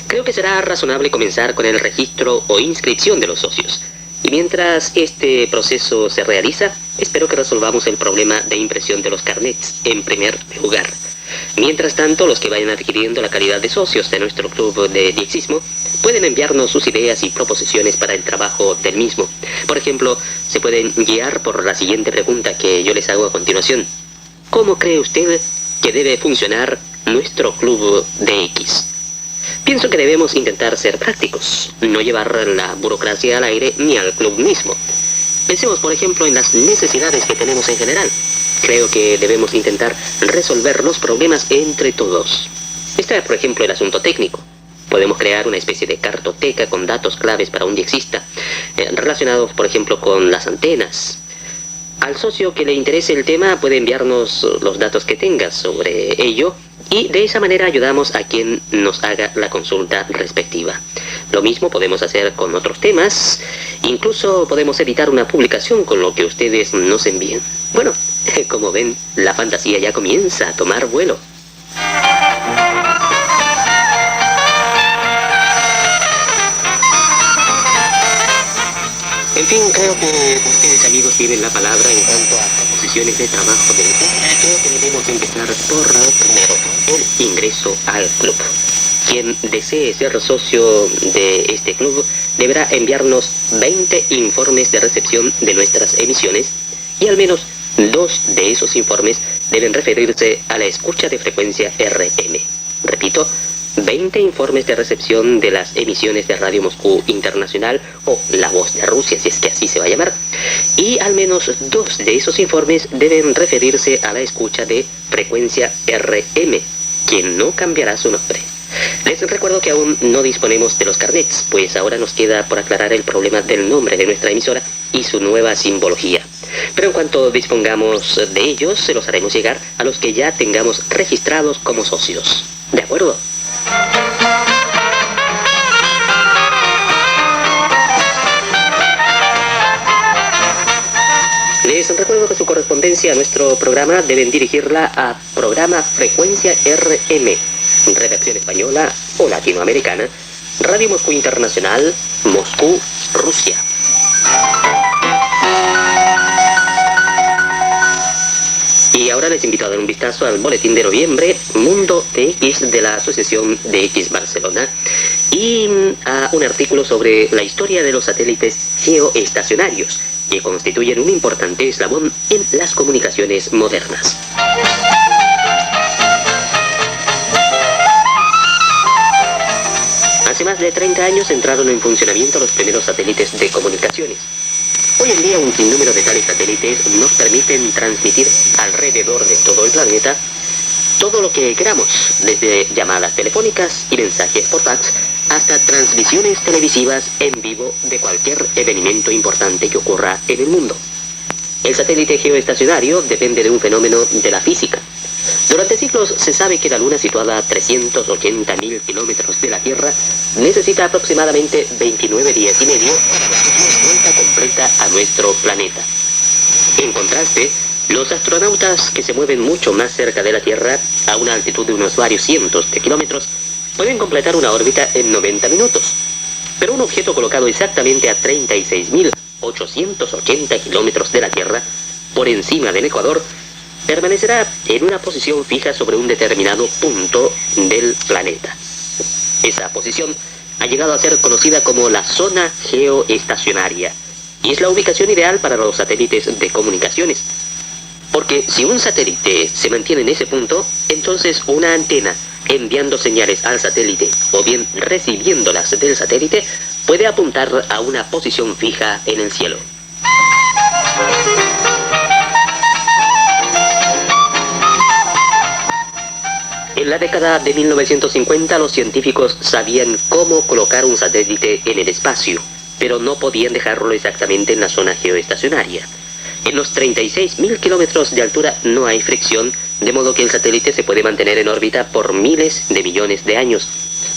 Creo que será razonable comenzar con el registro o inscripción de los socios. Y mientras este proceso se realiza, espero que resolvamos el problema de impresión de los carnets en primer lugar. Mientras tanto, los que vayan adquiriendo la calidad de socios de nuestro club de diexismo pueden enviarnos sus ideas y proposiciones para el trabajo del mismo. Por ejemplo, se pueden guiar por la siguiente pregunta que yo les hago a continuación. ¿Cómo cree usted que debe funcionar nuestro club de X? Pienso que debemos intentar ser prácticos, no llevar la burocracia al aire ni al club mismo. Pensemos, por ejemplo, en las necesidades que tenemos en general. Creo que debemos intentar resolver los problemas entre todos. Está, por ejemplo, el asunto técnico. Podemos crear una especie de cartoteca con datos claves para un diexista, relacionados, por ejemplo, con las antenas. Al socio que le interese el tema puede enviarnos los datos que tenga sobre ello y de esa manera ayudamos a quien nos haga la consulta respectiva. Lo mismo podemos hacer con otros temas, incluso podemos editar una publicación con lo que ustedes nos envíen. Bueno, como ven, la fantasía ya comienza a tomar vuelo. En fin, creo que ustedes, amigos, tienen la palabra en cuanto a posiciones de trabajo del club, creo que debemos empezar por primero el ingreso al club. Quien desee ser socio de este club deberá enviarnos 20 informes de recepción de nuestras emisiones y al menos 2 de esos informes deben referirse a la escucha de frecuencia RM. Repito, 20 informes de recepción de las emisiones de Radio Moscú Internacional o La Voz de Rusia, si es que así se va a llamar, y al menos 2 de esos informes deben referirse a la escucha de frecuencia RM, quien no cambiará su nombre. Les recuerdo que aún no disponemos de los carnets, pues ahora nos queda por aclarar el problema del nombre de nuestra emisora y su nueva simbología. Pero en cuanto dispongamos de ellos, se los haremos llegar a los que ya tengamos registrados como socios. ¿De acuerdo? Les recuerdo que su correspondencia a nuestro programa deben dirigirla a Programa Frecuencia RM, redacción española o latinoamericana, Radio Moscú Internacional, Moscú, Rusia. Y ahora les invito a dar un vistazo al boletín de noviembre, Mundo TX de la Asociación DX Barcelona, y a un artículo sobre la historia de los satélites geoestacionarios, que constituyen un importante eslabón en las comunicaciones modernas. Hace más de 30 años entraron en funcionamiento los primeros satélites de comunicaciones. Hoy en día un sinnúmero de tales satélites nos permiten transmitir alrededor de todo el planeta todo lo que queramos, desde llamadas telefónicas y mensajes por fax hasta transmisiones televisivas en vivo de cualquier evento importante que ocurra en el mundo. El satélite geoestacionario depende de un fenómeno de la física. Durante siglos se sabe que la Luna, situada a 380.000 kilómetros de la Tierra, necesita aproximadamente 29 días y medio para dar una vuelta completa a nuestro planeta. En contraste, los astronautas que se mueven mucho más cerca de la Tierra, a una altitud de unos varios cientos de kilómetros, pueden completar una órbita en 90 minutos. Pero un objeto colocado exactamente a 36.880 kilómetros de la Tierra, por encima del ecuador, permanecerá en una posición fija sobre un determinado punto del planeta. Esa posición ha llegado a ser conocida como la zona geoestacionaria y es la ubicación ideal para los satélites de comunicaciones. Porque si un satélite se mantiene en ese punto, entonces una antena enviando señales al satélite o bien recibiéndolas del satélite puede apuntar a una posición fija en el cielo. En la década de 1950 los científicos sabían cómo colocar un satélite en el espacio, pero no podían dejarlo exactamente en la zona geoestacionaria. En los 36.000 kilómetros de altura no hay fricción, de modo que el satélite se puede mantener en órbita por miles de millones de años.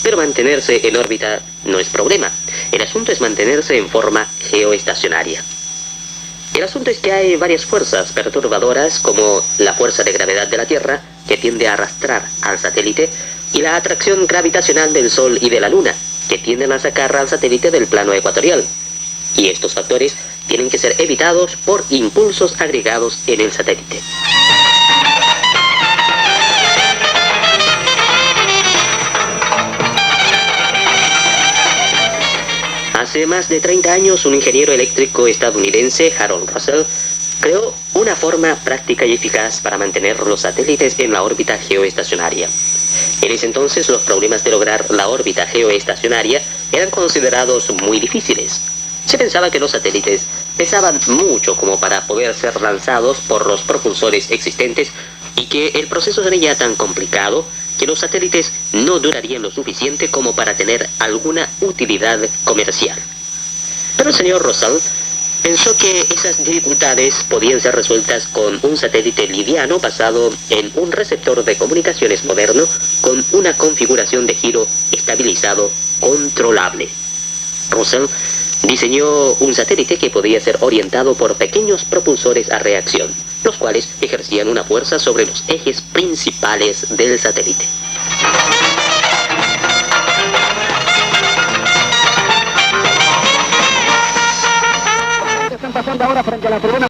Pero mantenerse en órbita no es problema. El asunto es mantenerse en forma geoestacionaria. El asunto es que hay varias fuerzas perturbadoras, como la fuerza de gravedad de la Tierra, que tiende a arrastrar al satélite, y la atracción gravitacional del Sol y de la Luna, que tienden a sacar al satélite del plano ecuatorial. Y estos factores tienen que ser evitados por impulsos agregados en el satélite. Hace más de 30 años, un ingeniero eléctrico estadounidense, Harold Russell, creó una forma práctica y eficaz para mantener los satélites en la órbita geoestacionaria. En ese entonces, los problemas de lograr la órbita geoestacionaria eran considerados muy difíciles. Se pensaba que los satélites pesaban mucho como para poder ser lanzados por los propulsores existentes y que el proceso sería tan complicado que los satélites no durarían lo suficiente como para tener alguna utilidad comercial. Pero el señor Russell pensó que esas dificultades podían ser resueltas con un satélite liviano basado en un receptor de comunicaciones moderno con una configuración de giro estabilizado controlable. Russell diseñó un satélite que podía ser orientado por pequeños propulsores a reacción, los cuales ejercían una fuerza sobre los ejes principales del satélite. Están pasando ahora frente a la tribuna.